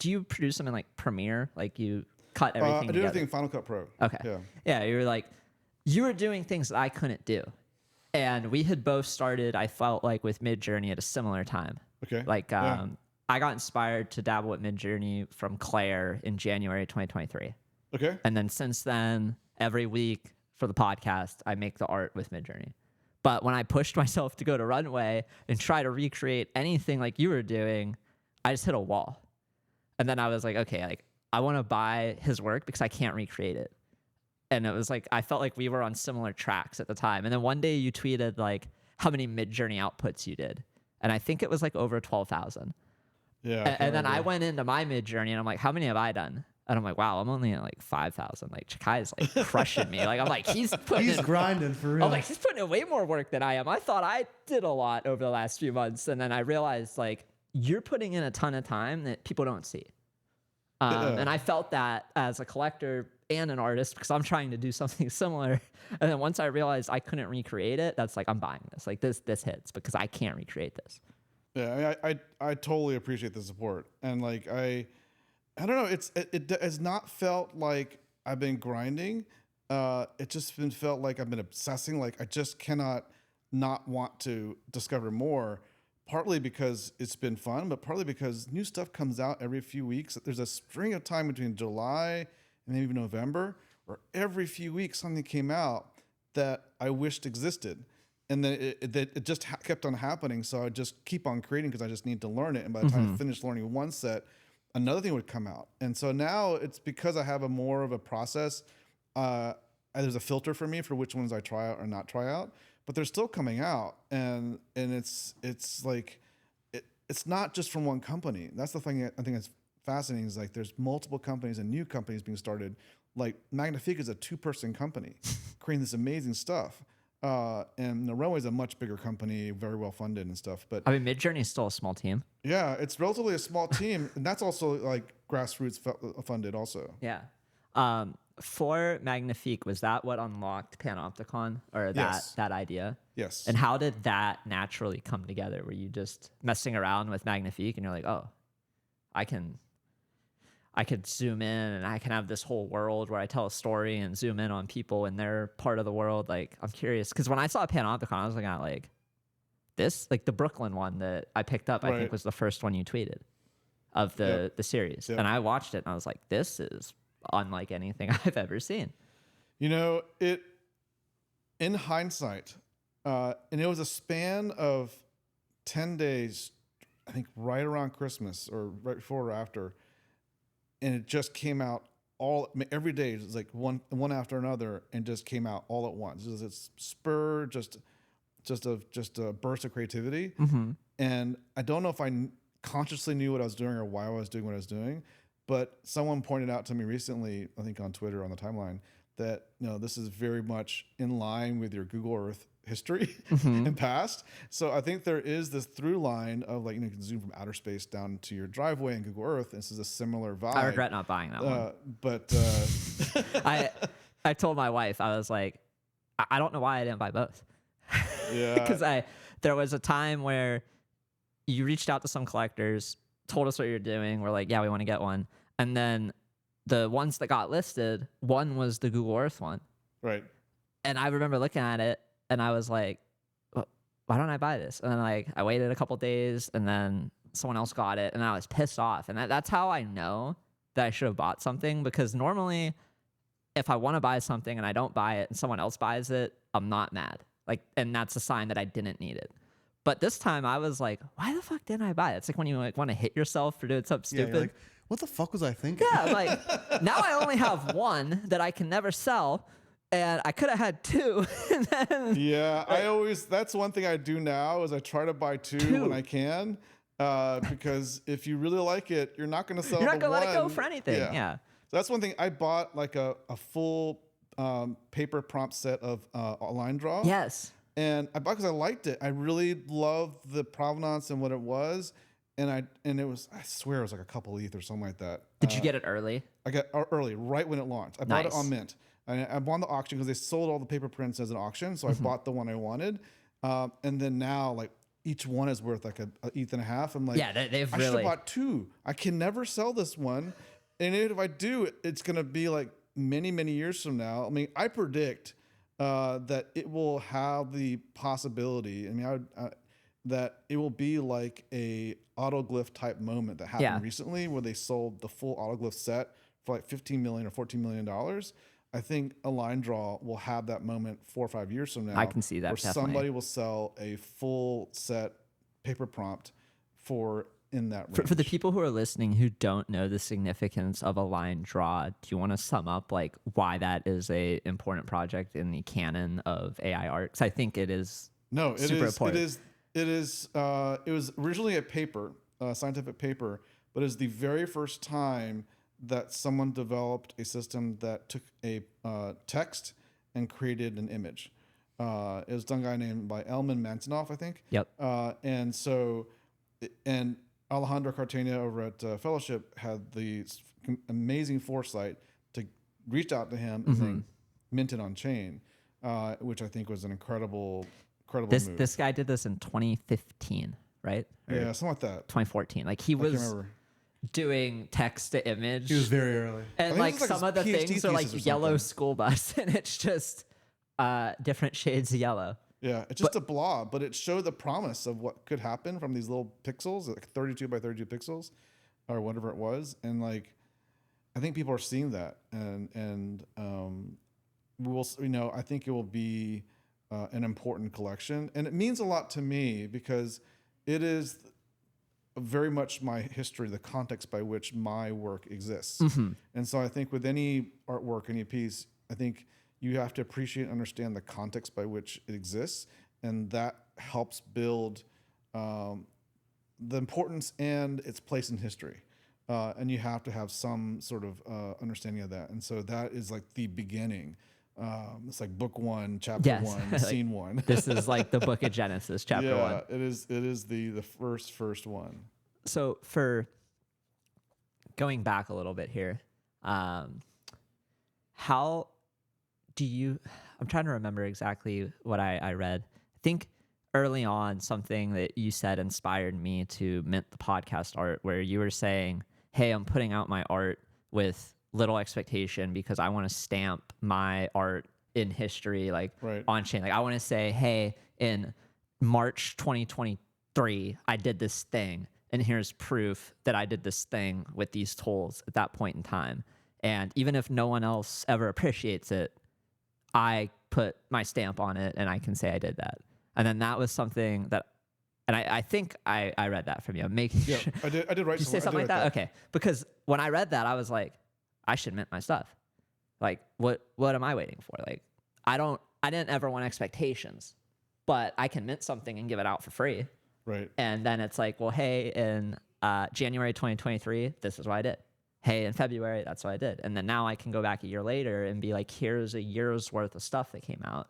you produce them in like Premiere? Like, you cut everything I do together? everything in Final Cut Pro. Okay. Yeah, you were doing things that I couldn't do. And we had both started, I felt like, with Midjourney at a similar time. Okay. Like, Yeah. I got inspired to dabble with Midjourney from Claire in January 2023. Okay. And then since then, every week for the podcast, I make the art with Midjourney. But when I pushed myself to go to Runway and try to recreate anything like you were doing, I just hit a wall. And then I was like, okay, like I want to buy his work because I can't recreate it. And it was like, I felt like we were on similar tracks at the time. And then one day you tweeted like how many Midjourney outputs you did. And I think it was like over 12,000. Yeah. And then I went into my Midjourney and I'm like, how many have I done? And I'm like, wow, I'm only at like 5,000. Like Chikai's like crushing me. Like I'm like, he's grinding for real. I'm like, he's putting in way more work than I am. I thought I did a lot over the last few months. And then I realized like you're putting in a ton of time that people don't see. And I felt that as a collector and an artist because I'm trying to do something similar. And then once I realized I couldn't recreate it, that's like, I'm buying this. Like this hits because I can't recreate this. Yeah, I totally appreciate the support, and like I don't know, it has not felt like I've been grinding. It just been felt like I've been obsessing. Like I just cannot not want to discover more. Partly because it's been fun, but partly because new stuff comes out every few weeks. There's a string of time between July and maybe November, where every few weeks something came out that I wished existed. And then it just kept on happening. So I just keep on creating because I just need to learn it. And by the time I finish learning one set, another thing would come out. And so now it's because I have a more of a process. There's a filter for me for which ones I try out or not try out, but they're still coming out. And it's like, it's not just from one company. That's the thing I think is fascinating is like there's multiple companies and new companies being started. Like Magnifique is a 2-person company creating this amazing stuff. And the Runway is a much bigger company, very well funded and stuff. But I mean, Midjourney is still a small team. yeah, it's relatively a small team, and that's also like grassroots funded also. Yeah. For Magnifique, was that what unlocked Panopticon or Yes. that idea? Yes. And how did that naturally come together? Were you just messing around with Magnifique and you're like, oh, I could zoom in and I can have this whole world where I tell a story and zoom in on people in their part of the world. Like, I'm curious. Because when I saw Panopticon, I was looking at like this, like the Brooklyn one that I picked up, I think was the first one you tweeted of the series. Yep. And I watched it and I was like, this is unlike anything I've ever seen. You know, in hindsight, and it was a span of 10 days, I think right around Christmas or right before or after. And it just came out every day. It was like one after another, and just came out all at once. It was a spur, just a burst of creativity. Mm-hmm. And I don't know if I consciously knew what I was doing or why I was doing what I was doing, but someone pointed out to me recently, I think on Twitter on the timeline, that this is very much in line with your Google Earth history and past. So I think there is this through line of like, you can zoom from outer space down to your driveway in Google Earth. This is a similar vibe. I regret not buying that one. But I told my wife, I was like, I don't know why I didn't buy both. yeah, Because there was a time where you reached out to some collectors, told us what you're doing. We're like, yeah, we want to get one. And then the ones that got listed, one was the Google Earth one. right. And I remember looking at it and I was like, why don't I buy this? And then like I waited a couple days and then someone else got it and I was pissed off. And that's how I know that I should have bought something, because normally if I want to buy something and I don't buy it and someone else buys it, I'm not mad. Like, and that's a sign that I didn't need it. But this time I was like, why the fuck didn't I buy it? It's like when you like want to hit yourself for doing something Yeah, stupid. you're like, what the fuck was I thinking? Yeah, like now I only have one that I can never sell, and I could have had two. And then, Yeah, that's one thing I do now is I try to buy two when I can, because if you really like it, you're not going to sell. you're not the gonna let it go one. for anything. Yeah. So that's one thing. I bought like a full paper prompt set of line draw. Yes. And I bought because I liked it. I really loved the provenance and what it was. And it was, I swear it was like a couple ETH or something like that. Did you get it early? I got early, right when it launched. I bought it Nice. on Mint. I bought the auction because they sold all the paper prints as an auction. So I bought the one I wanted. And then now, like, each one is worth like a ETH and a half. I'm like, Yeah, they've I should really. have bought two. I can never sell this one. And if I do, it's going to be like many, many years from now. I mean, I predict that it will have the possibility. I mean, that it will be like a autoglyph type moment that happened recently where they sold the full autoglyph set for like $15 million or $14 million. I think a line draw will have that moment 4 or 5 years from now. I can see that where definitely. somebody will sell a full set paper prompt for in that range. For the people who are listening who don't know the significance of a line draw, do you want to sum up like why that is a important project in the canon of AI art? Because I think it is. No, it super is. important. It is. It is. It was originally a paper, a scientific paper, but it's the very first time that someone developed a system that took a text and created an image. It was done by a guy named Elman Mansonoff, I think. Yep. And so, and Alejandro Cartagena over at Fellowship had the amazing foresight to reach out to him and then mint it on chain, which I think was an incredible move. This guy did this in 2015, right? Or Yeah, something like that. 2014. Like he I can't was remember. doing text to image. He was very early. And I like think it was some like of the his PhD things are like thesis or yellow something. school bus, and it's just different shades of yellow. Yeah, it's just a blob, but it showed the promise of what could happen from these little pixels, like 32 by 32 pixels, or whatever it was. And like, I think people are seeing that, and we will, I think it will be an important collection, and it means a lot to me because it is very much my history, the context by which my work exists. And so I think with any artwork, any piece, I think you have to appreciate and understand the context by which it exists, and that helps build the importance and its place in history. And you have to have some sort of understanding of that. And so that is like the beginning. It's like book 1, chapter 1, Like, scene 1. This is like the book of Genesis, chapter 1. Yeah, it is the first one. So for going back a little bit here, how do you, I'm trying to remember exactly what I read. I think early on, something that you said inspired me to mint the podcast art, where you were saying, hey, I'm putting out my art with little expectation because I want to stamp my art in history, like on chain. Like I want to say, hey, in March 2023, I did this thing, and here's proof that I did this thing with these tools at that point in time. And even if no one else ever appreciates it, I put my stamp on it and I can say I did that. And then that was something that, and I think I read that from you. I'm making Yeah, sure. I did write. Did you say something like that? Okay. Because when I read that, I was like, I should mint my stuff. Like, what am I waiting for? Like, I didn't ever want expectations, but I can mint something and give it out for free. Right. And then it's like, well, hey, in January 2023, this is what I did. Hey, in February, that's what I did. And then now I can go back a year later and be like, here's a year's worth of stuff that came out.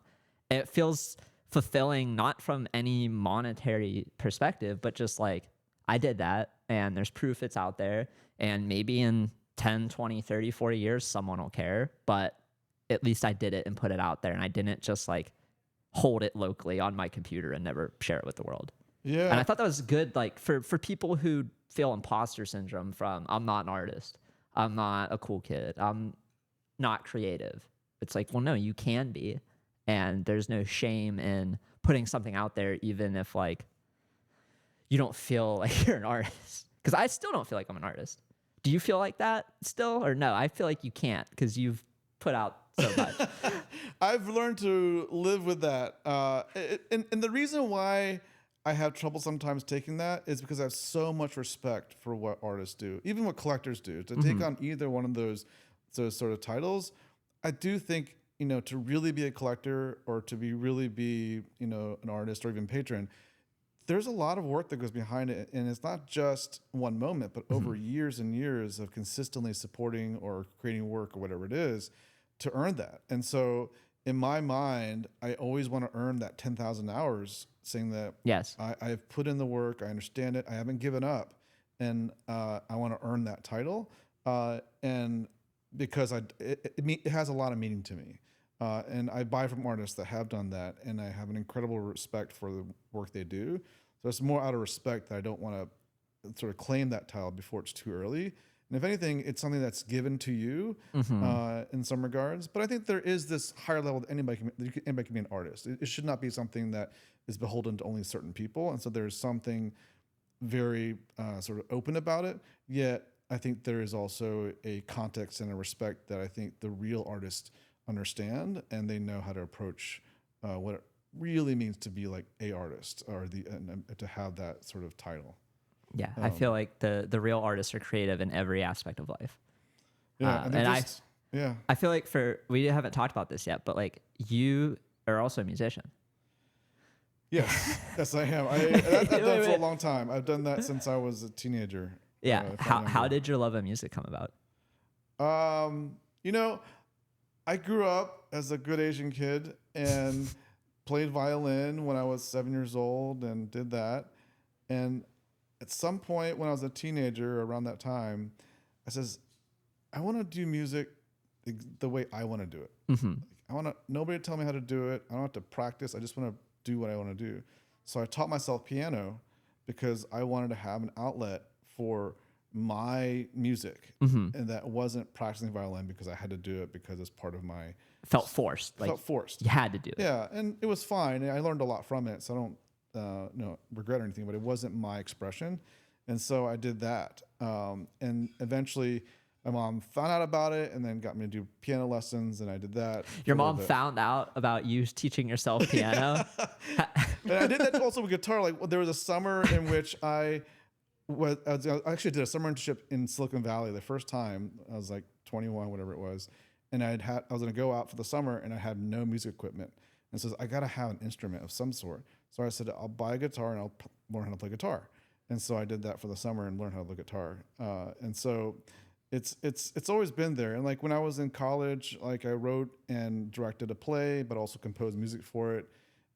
And it feels fulfilling, not from any monetary perspective, but just like, I did that and there's proof it's out there. And maybe in 10, 20, 30, 40 years, someone will care. But at least I did it and put it out there. And I didn't just like hold it locally on my computer and never share it with the world. Yeah. And I thought that was good, like for people who feel imposter syndrome from, I'm not an artist, I'm not a cool kid, I'm not creative. It's like, well, no, you can be. And there's no shame in putting something out there, even if like you don't feel like you're an artist. Because I still don't feel like I'm an artist. Do you feel like that still? Or no, I feel like you can't because you've put out so much. I've learned to live with that. And the reason why I have trouble sometimes taking that is because I have so much respect for what artists do, even what collectors do. To take on either one of those sort of titles, I do think, to really be a collector or to really be, an artist or even patron, there's a lot of work that goes behind it. And it's not just one moment, but over years and years of consistently supporting or creating work or whatever it is to earn that. And so in my mind, I always want to earn that 10,000 hours, saying that Yes, I've put in the work, I understand it, I haven't given up, and I want to earn that title. And because it has a lot of meaning to me. And I buy from artists that have done that, and I have an incredible respect for the work they do. So it's more out of respect that I don't want to sort of claim that title before it's too early. And if anything, it's something that's given to you in some regards. But I think there is this higher level that anybody can be an artist. It should not be something that is beholden to only certain people. And so there's something very sort of open about it. Yet I think there is also a context and a respect that I think the real artists understand, and they know how to approach what it really means to be like a artist, or to have that sort of title. Yeah, I feel like the real artists are creative in every aspect of life. Yeah, I feel like we haven't talked about this yet, but like you are also a musician. Yes, I am. I've done it for a long time. I've done that since I was a teenager. Yeah. How did your love of music come about? I grew up as a good Asian kid and played violin when I was 7 years old and did that. And at some point when I was a teenager, around that time, I says, I want to do music the way I want to do it. Mm-hmm. I want nobody to tell me how to do it. I don't have to practice. I just want to do what I want to do. So I taught myself piano because I wanted to have an outlet for my music, and that wasn't practicing violin because I had to do it because it's part of my felt forced. You had to do it. Yeah, and it was fine. And I learned a lot from it, so I don't regret or anything. But it wasn't my expression, and so I did that. And eventually, my mom found out about it, and then got me to do piano lessons, and I did that. Your mom found out about you teaching yourself piano. And I did that also with guitar. Like there was a summer in which I actually did a summer internship in Silicon Valley the first time. I was like 21, whatever it was. And I was going to go out for the summer, and I had no music equipment. And so I got to have an instrument of some sort. So I said, I'll buy a guitar and I'll learn how to play guitar. And so I did that for the summer and learned how to play guitar. And so it's always been there. And like when I was in college, like I wrote and directed a play, but also composed music for it.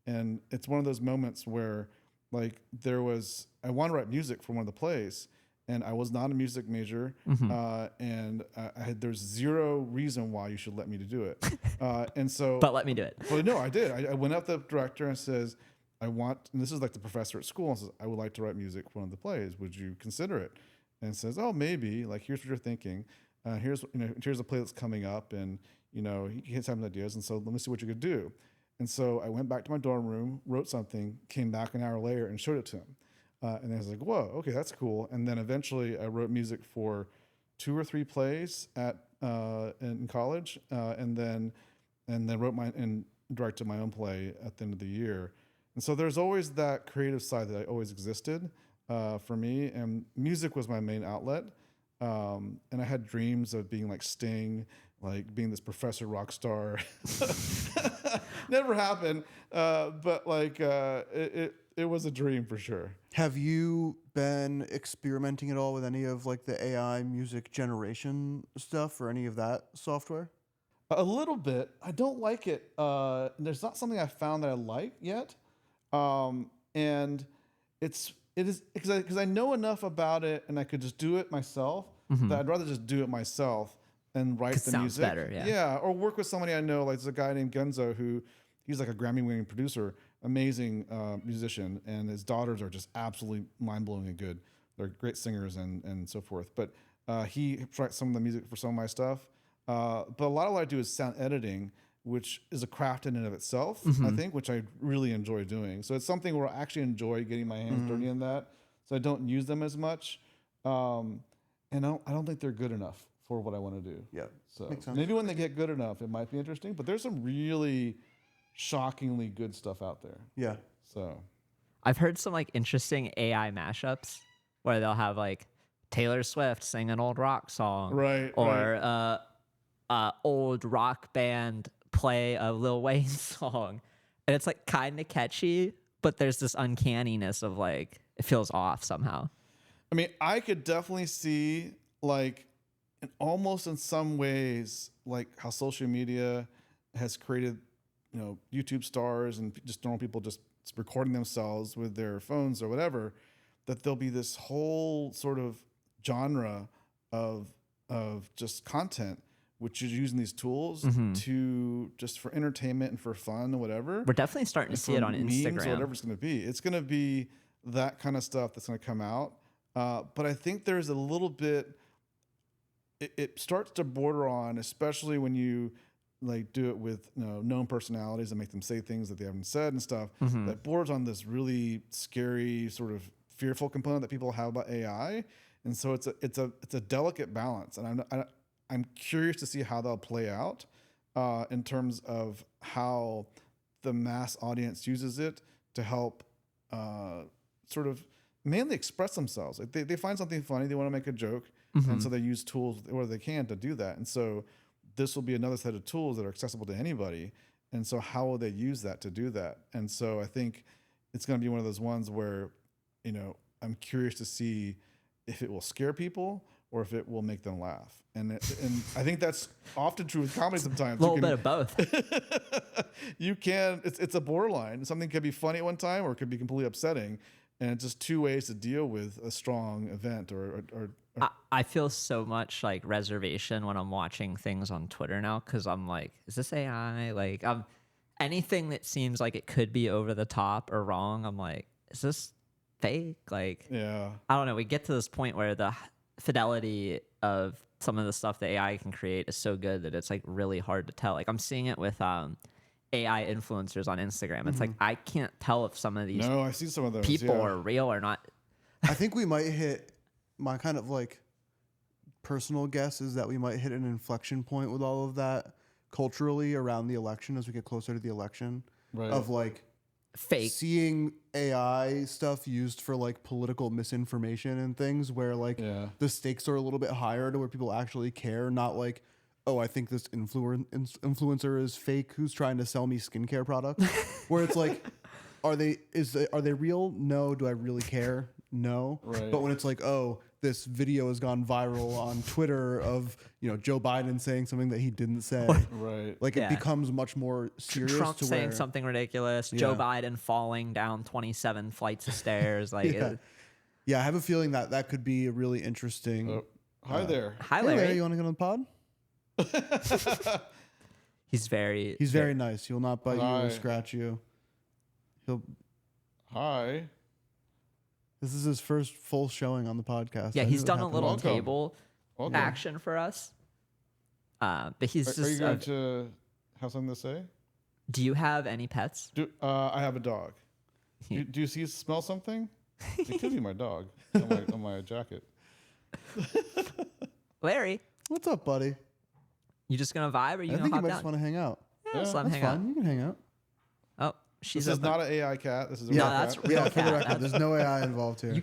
And it's one of those moments where like I want to write music for one of the plays, and I was not a music major, and there's zero reason why you should let me to do it. And so, but let me do it. Well, no, I did. I went up to the director and says, and this is like the professor at school, and says, I would like to write music for one of the plays. Would you consider it? And says, oh, maybe. Like, here's what you're thinking. Here's a play that's coming up, and he has some ideas, and so let me see what you could do. And so I went back to my dorm room, wrote something, came back an hour later and showed it to him. And I was like, whoa, okay, that's cool. And then eventually I wrote music for 2 or 3 plays in college, and then wrote and directed my own play at the end of the year. And so there's always that creative side that always existed for me, and music was my main outlet. And I had dreams of being like Sting, like being this professor rock star. Never happened, but like it was a dream for sure. Have you been experimenting at all with any of like the AI music generation stuff or any of that software? A little bit. I don't like it. There's not something I found that I like yet, and it is because I know enough about it and I could just do it myself. That I'd rather just do it myself and write the sounds music. Better, yeah. Or work with somebody I know. Like there's a guy named Genzo he's like a Grammy-winning producer, amazing musician, and his daughters are just absolutely mind-blowingly good. They're great singers and so forth. But he writes some of the music for some of my stuff. But a lot of what I do is sound editing, which is a craft in and of itself, I think, which I really enjoy doing. So it's something where I actually enjoy getting my hands dirty in that. So I don't use them as much. And I don't think they're good enough for what I want to do. Yeah. So maybe when they get good enough, it might be interesting. But there's some really shockingly good stuff out there. Yeah. So I've heard some like interesting AI mashups where they'll have like Taylor Swift sing an old rock song, right, or old rock band play a Lil Wayne song, and it's like kind of catchy, but there's this uncanniness of like it feels off somehow. I mean, I could definitely see like almost in some ways like how social media has created, YouTube stars and just normal people just recording themselves with their phones or whatever, that there'll be this whole sort of genre of just content which is using these tools to just for entertainment and for fun and whatever. We're definitely starting to see it on memes Instagram. Or whatever it's going to be. It's going to be that kind of stuff that's going to come out. But I think there's a little bit it starts to border on, especially when you like do it with known personalities and make them say things that they haven't said and stuff. That borders on this really scary sort of fearful component that people have about AI. And so it's a delicate balance, and I'm curious to see how they'll play out in terms of how the mass audience uses it to help sort of mainly express themselves. Like they find something funny, they want to make a joke, and so they use tools where they can to do that. And so this will be another set of tools that are accessible to anybody. And so how will they use that to do that? And so I think it's going to be one of those ones where, I'm curious to see if it will scare people or if it will make them laugh. And I think that's often true with comedy sometimes. A little bit of both. It's a borderline. Something could be funny at one time or it could be completely upsetting. And it's just two ways to deal with a strong event or I feel so much like reservation when I'm watching things on Twitter now, because I'm like, is this AI? Like, anything that seems like it could be over the top or wrong, I'm like, is this fake? Like, yeah, I don't know. We get to this point where the fidelity of some of the stuff that AI can create is so good that it's like really hard to tell. Like, I'm seeing it with AI influencers on Instagram. It's like I can't tell if some of these I see some of those people are real or not. I think we might hit my kind of like personal guess is that we might hit an inflection point with all of that culturally around the election as we get closer to the election, right. Of like Fake. seeing AI stuff used for like political misinformation and things where like the stakes are a little bit higher to where people actually care, not like, oh, I think this influencer is fake who's trying to sell me skincare products. Where it's like, are they real? No. Do I really care? No. Right. But when it's like, oh, this video has gone viral on Twitter of Joe Biden saying something that he didn't say, Right. like it becomes much more serious. Trump to saying where, something ridiculous. Joe Biden falling down 27 flights of stairs. Like, I have a feeling that could be a really interesting. Oh, hi there. Hi, Hey, Larry. Larry, you want to get on the pod? He's very nice. He'll not bite you Hi. or scratch you. Hi. This is his first full showing on the podcast. Yeah, I he's knew done that a happened. little Welcome. table Welcome. action for us. But he's Are just. you going to have something to say? Do you have any pets? I have a dog. Do you see smell something? It could be my dog on my jacket. Larry, What's up, buddy? you just gonna vibe or you I gonna think you hop might down? just want to hang out. Yeah, just let him That's hang out. fine. You can hang out. Oh, she's This is open. not an AI cat. This is a No, real that's cat. real Yeah, for the cat. record, there's no AI involved here.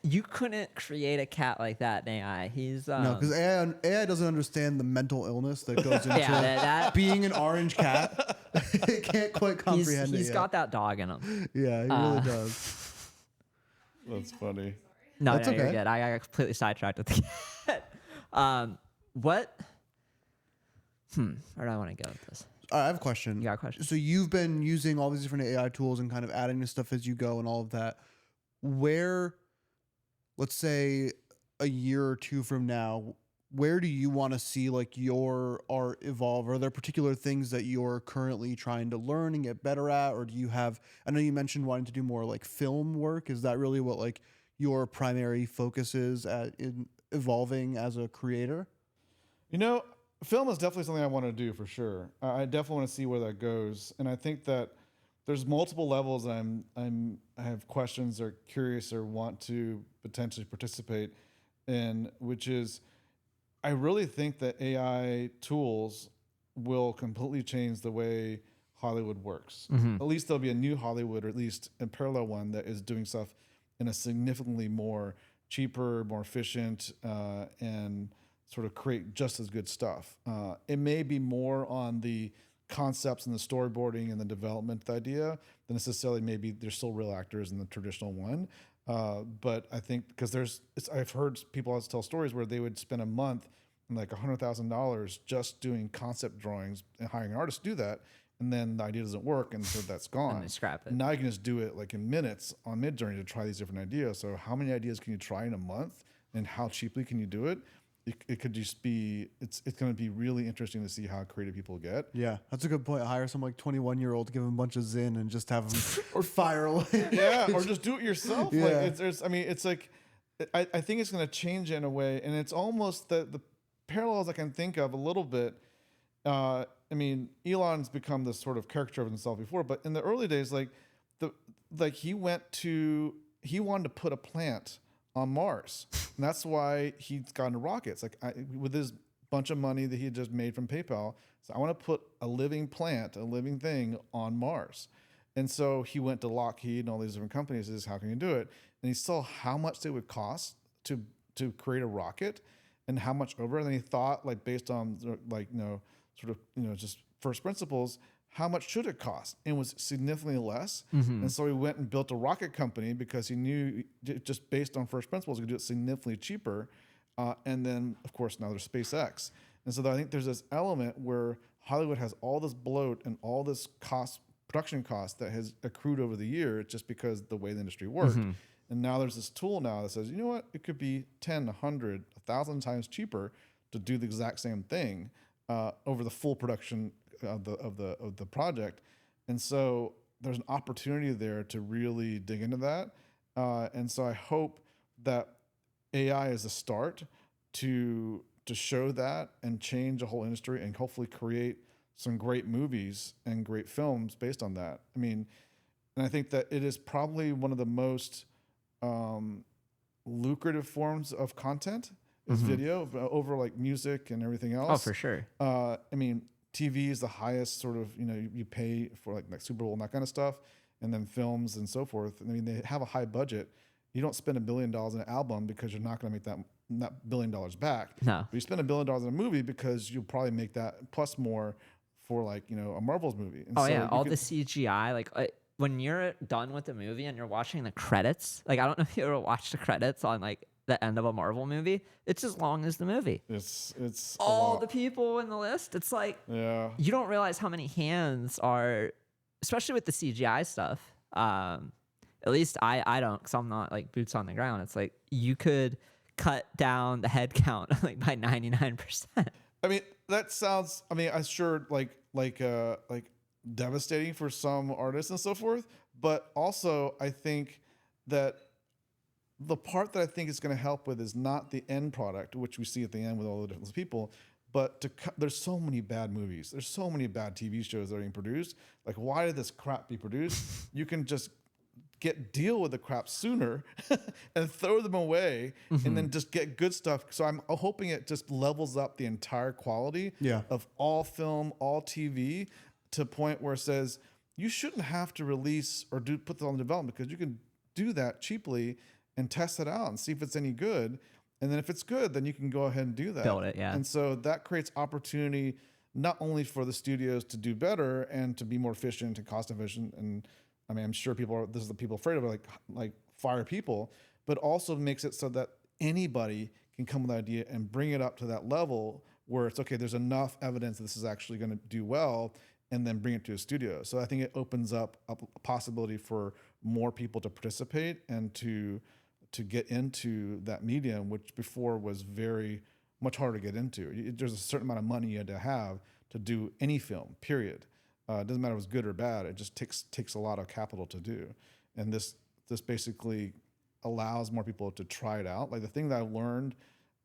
You couldn't create a cat like that in AI. He's No, because AI doesn't understand the mental illness that goes into yeah, that being an orange cat. It can't quite comprehend he's it got that dog in him. yet. Yeah, he really does. That's funny. No, That's you're okay. good. I got completely sidetracked with the cat. What? Where do I want to go with this? I have a question. You got a question? So you've been using all these different AI tools and kind of adding this stuff as you go and all of that. Where, let's say a year or two from now, where do you want to see like your art evolve? Are there particular things that you're currently trying to learn and get better at? Or do you have, I know you mentioned wanting to do more like film work. Is that really what like your primary focus is in evolving as a creator? Film is definitely something I want to do for sure. I definitely want to see where that goes, and I think that there's multiple levels I have questions or curious or want to potentially participate in, which is I really think that AI tools will completely change the way Hollywood works. At least there'll be a new Hollywood, or at least a parallel one that is doing stuff in a significantly more cheaper, more efficient, and sort of create just as good stuff. It may be more on the concepts and the storyboarding and the development of the idea than necessarily maybe there's still real actors in the traditional one. But I think because I've heard people always tell stories where they would spend a month and like $100,000 just doing concept drawings and hiring an artist to do that. And then the idea doesn't work, and so that's gone. And they scrap it. Now you can just do it like in minutes on Midjourney to try these different ideas. So how many ideas can you try in a month, and how cheaply can you do it? It could just be, it's going to be really interesting to see how creative people get. Yeah, that's a good point. Hire some like 21-year-old, give him a bunch of Zin, and just have him or fire away. Yeah, or just do it yourself. Yeah. Like it's like, I think it's going to change in a way, and it's almost the parallels I can think of a little bit. I mean, Elon's become this sort of caricature of himself before, but in the early days, he wanted to put a plant on Mars, and that's why he's gotten into rockets. With his bunch of money that he had just made from PayPal, so I want to put a living plant, a living thing on Mars. And so he went to Lockheed and all these different companies. Says, how can you do it? And he saw how much it would cost to create a rocket, and how much over. And then he thought, based on just first principles, how much should it cost? And it was significantly less. And so he went and built a rocket company because he knew, just based on first principles, he could do it significantly cheaper. And then, of course, now there's SpaceX. And so I think there's this element where Hollywood has all this bloat and all this production cost that has accrued over the year just because the way the industry worked. And now there's this tool now that says, you know what, it could be 10, 100, 1,000 times cheaper to do the exact same thing over the full production of the project. And so there's an opportunity there to really dig into that. And so I hope that AI is a start to show that and change the whole industry and hopefully create some great movies and great films based on that. I mean, and I think that it is probably one of the most lucrative forms of content is video over music and everything else. Oh, for sure. I mean, TV is the highest sort of, you pay for like Super Bowl and that kind of stuff, and then films and so forth. I mean, they have a high budget. You don't spend $1 billion in an album because you're not going to make that $1 billion back. No. But you spend $1 billion in a movie because you'll probably make that plus more for a Marvel's movie. And all the CGI, when you're done with the movie and you're watching the credits, I don't know if you ever watched the credits on the end of a Marvel movie. It's as long as the movie. It's all the people in the list. It's you don't realize how many hands are, especially with the CGI stuff. At least I don't, because I'm not boots on the ground. It's you could cut down the head count by 99%. I mean, that sounds. I mean, I'm sure devastating for some artists and so forth. But also, I think that the part that I think is going to help with is not the end product, which we see at the end with all the different people, but there's so many bad movies. There's so many bad TV shows that are being produced. Why did this crap be produced? You can just deal with the crap sooner and throw them away and then just get good stuff. So I'm hoping it just levels up the entire quality of all film, all TV, to a point where it says you shouldn't have to release or put that on development, because you can do that cheaply and test it out and see if it's any good. And then if it's good, then you can go ahead and do that. Build it, yeah. And so that creates opportunity not only for the studios to do better and to be more efficient and cost efficient. And I mean, I'm sure this is the people afraid of like fire people, but also makes it so that anybody can come with an idea and bring it up to that level where it's okay, there's enough evidence that this is actually going to do well, and then bring it to a studio. So I think it opens up a possibility for more people to participate and to get into that medium, which before was very much harder to get into. There's a certain amount of money you had to have to do any film, period. It doesn't matter if it's good or bad. It just takes a lot of capital to do. And this basically allows more people to try it out. The thing that I learned,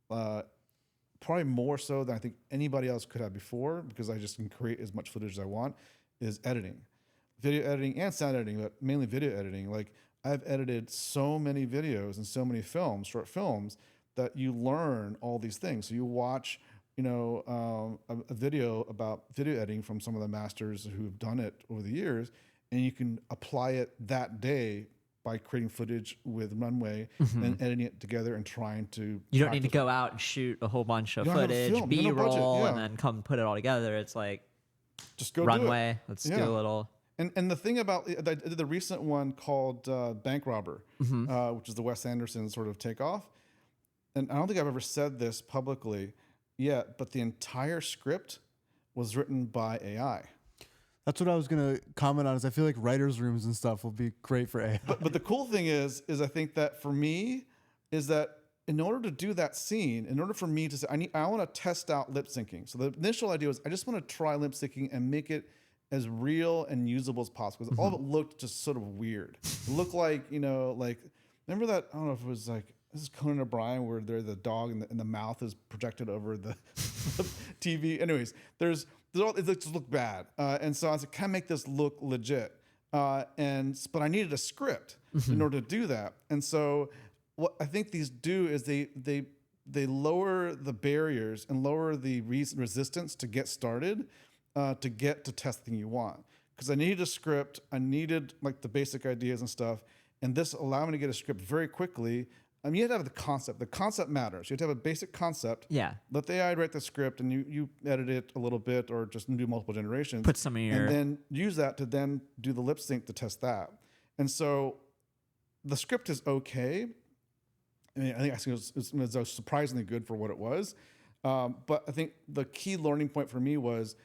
probably more so than I think anybody else could have before, because I just can create as much footage as I want, is editing. Video editing and sound editing, but mainly video editing. I've edited so many videos and so many films, short films, that you learn all these things. So you watch, a video about video editing from some of the masters who've done it over the years, and you can apply it that day by creating footage with Runway and editing it together and trying to. You don't need to go out and shoot a whole bunch of footage, B-roll, and then come put it all together. It's just go Runway. Do it. Let's do a little. And the thing about I did the recent one called Bank Robber, which is the Wes Anderson sort of takeoff. And I don't think I've ever said this publicly yet, but the entire script was written by AI. That's what I was going to comment on, is I feel like writers' rooms and stuff will be great for AI. But the cool thing is I think that for me is that in order to do that scene, in order for me to say, I want to test out lip syncing. So the initial idea was I just want to try lip syncing and make it as real and usable as possible, because all of it looked just sort of weird. It looked remember that, I don't know if it was this is Conan O'Brien where they're the dog and the mouth is projected over the TV. Anyways, there's all, it just look bad. And so I was like, can I make this look legit? But I needed a script in order to do that. And so what I think these do is they lower the barriers and lower the resistance to get started, to get to test the thing you want. Because I needed a script, I needed like the basic ideas and stuff, and this allowed me to get a script very quickly. I mean, you have to have the concept. The concept matters. You have to have a basic concept. Yeah. Let the AI write the script, and you edit it a little bit, or just do multiple generations. Put some of your... And then use that to then do the lip sync to test that. And so the script is okay. I mean, I think it was surprisingly good for what it was. But I think the key learning point for me was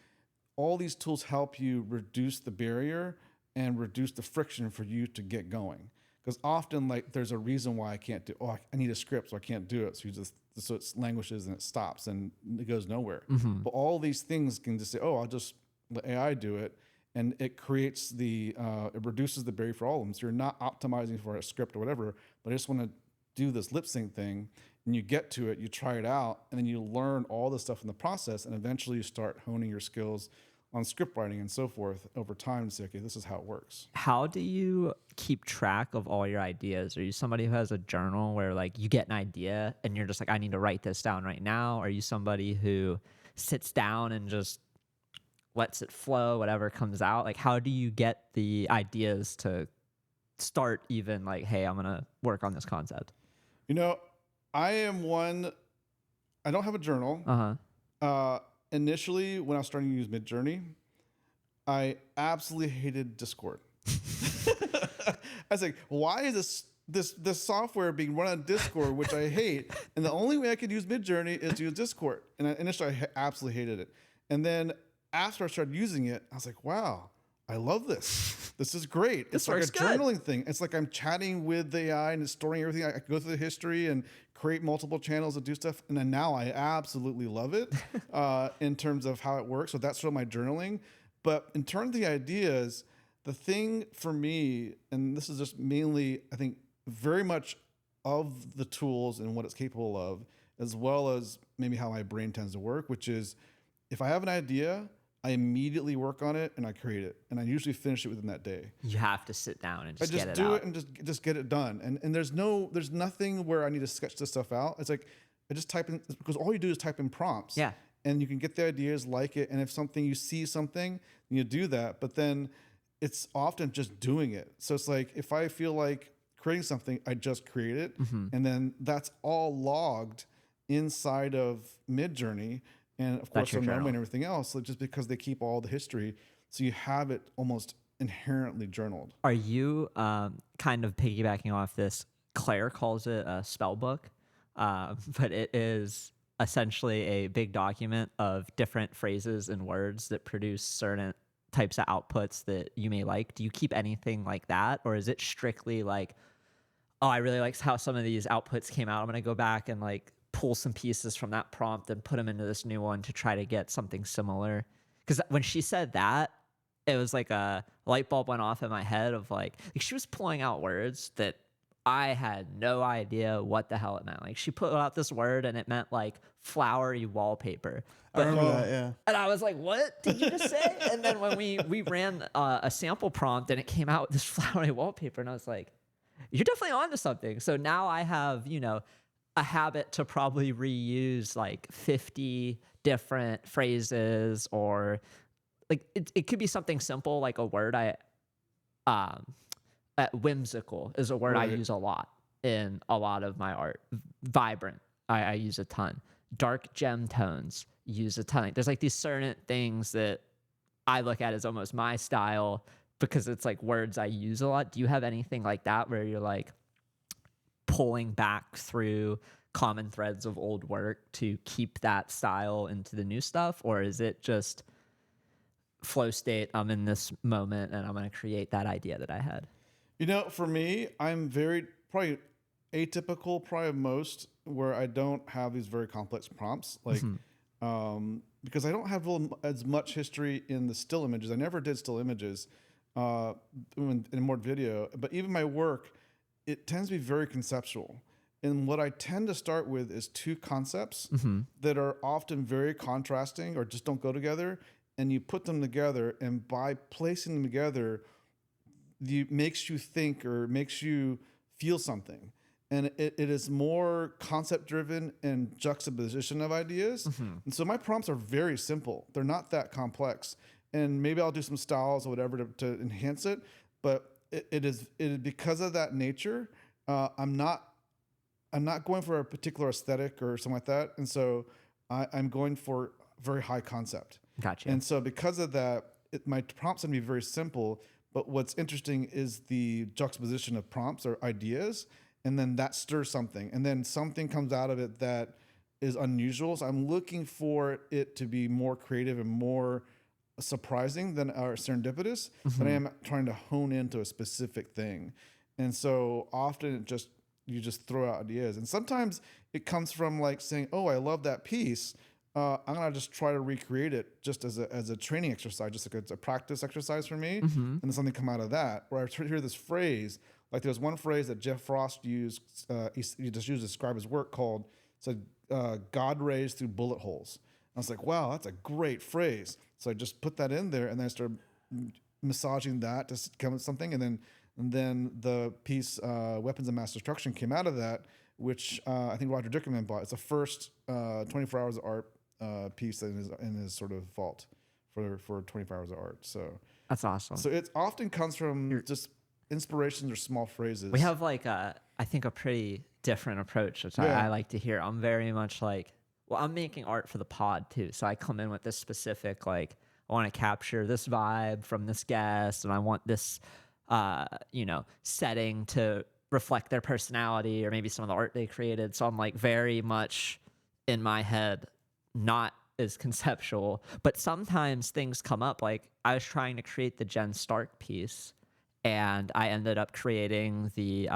all these tools help you reduce the barrier and reduce the friction for you to get going. Because often, like, there's a reason why I can't do. Oh, I need a script, so I can't do it. So it languishes and it stops and it goes nowhere. But all these things can just say, oh, I'll just let AI do it, and it creates it reduces the barrier for all of them. So you're not optimizing for a script or whatever, but I just want to do this lip sync thing, and you get to it, you try it out, and then you learn all the stuff in the process, and eventually you start honing your skills on script writing and so forth over time to say, okay, this is how it works. How do you keep track of all your ideas? Are you somebody who has a journal where like you get an idea and you're just like, I need to write this down right now? Are you somebody who sits down and just lets it flow, whatever comes out? Like, how do you get the ideas to start even like, hey, I'm going to work on this concept? You know, I am one, I don't have a journal. Initially, when I was starting to use Midjourney, I absolutely hated Discord. I was like, why is this software being run on Discord, which I hate? And the only way I could use Midjourney is to use Discord. And initially, I absolutely hated it. And then after I started using it, I was like, wow, I love this. This is great. It's like a journaling thing. It's like I'm chatting with the AI and it's storing everything. I can go through the history and create multiple channels and do stuff. And then now I absolutely love it in terms of how it works. So that's sort of my journaling. But in terms of the ideas, the thing for me, and this is just mainly, I think, very much of the tools and what it's capable of, as well as maybe how my brain tends to work, which is if I have an idea, I immediately work on it and I create it, and I usually finish it within that day. You have to sit down and just get it out. I just do it and just get it done. And there's nothing where I need to sketch this stuff out. It's like I just type in, because all you do is type in prompts. Yeah. And you can get the ideas, like it, and if you see something, you do that. But then it's often just doing it. So it's like if I feel like creating something, I just create it, and then that's all logged inside of Midjourney. And of course, and everything else, just because they keep all the history, so you have it almost inherently journaled. Are you kind of piggybacking off this? Claire calls it a spell book, but it is essentially a big document of different phrases and words that produce certain types of outputs that you may like. Do you keep anything like that, or is it strictly like, oh, I really like how some of these outputs came out, I'm going to go back and like pull some pieces from that prompt and put them into this new one to try to get something similar? Because when she said that, it was like a light bulb went off in my head of like she was pulling out words that I had no idea what the hell it meant. Like she put out this word and it meant like flowery wallpaper. But, I remember that, yeah. And I was like, what did you just say? And then when we ran a sample prompt and it came out with this flowery wallpaper, and I was like, you're definitely onto something. So now I have, a habit to probably reuse like 50 different phrases, or like it could be something simple like a word whimsical is a word I use a lot in a lot of my art. Vibrant, I use a ton. Dark gem tones, use a ton. There's like these certain things that I look at as almost my style because it's like words I use a lot. Do you have anything like that where you're like pulling back through common threads of old work to keep that style into the new stuff? Or is it just flow state, I'm in this moment and I'm going to create that idea that I had? For me, I'm probably atypical, probably of most, where I don't have these very complex prompts, like because I don't have as much history in the still images. I never did still images in more video, but even my work, it tends to be very conceptual. And what I tend to start with is two concepts that are often very contrasting or just don't go together. And you put them together, and by placing them together, makes you think or makes you feel something. And it is more concept driven and juxtaposition of ideas. And so my prompts are very simple. They're not that complex. And maybe I'll do some styles or whatever to enhance it. But it is because of that nature. I'm not going for a particular aesthetic or something like that. And so I'm going for very high concept. Gotcha. And so because of that, my prompts going to be very simple. But what's interesting is the juxtaposition of prompts or ideas. And then that stirs something. And then something comes out of it that is unusual. So I'm looking for it to be more creative and more surprising than our serendipitous. Than I am trying to hone into a specific thing. And so often you just throw out ideas. And sometimes it comes from like saying, oh, I love that piece. I'm going to just try to recreate it just as a training exercise, just like it's a practice exercise for me. And then something come out of that. Or I hear this phrase, like there's one phrase that Jeff Frost used, he just used to describe his work called, God rays through bullet holes. I was like, wow, that's a great phrase. So I just put that in there, and then I started massaging that to come with something. And then the piece, Weapons of Mass Destruction, came out of that, which I think Roger Dickerman bought. It's the first 24 hours of art piece in his sort of vault for 24 hours of art. So That's awesome. So it often comes from just inspirations or small phrases. We have like I think a pretty different approach, which I like to hear. I'm very much like, well, I'm making art for the pod too. So I come in with this specific, like, I want to capture this vibe from this guest, and I want this, setting to reflect their personality or maybe some of the art they created. So I'm like very much in my head, not as conceptual, but sometimes things come up. Like I was trying to create the Jen Stark piece, and I ended up creating the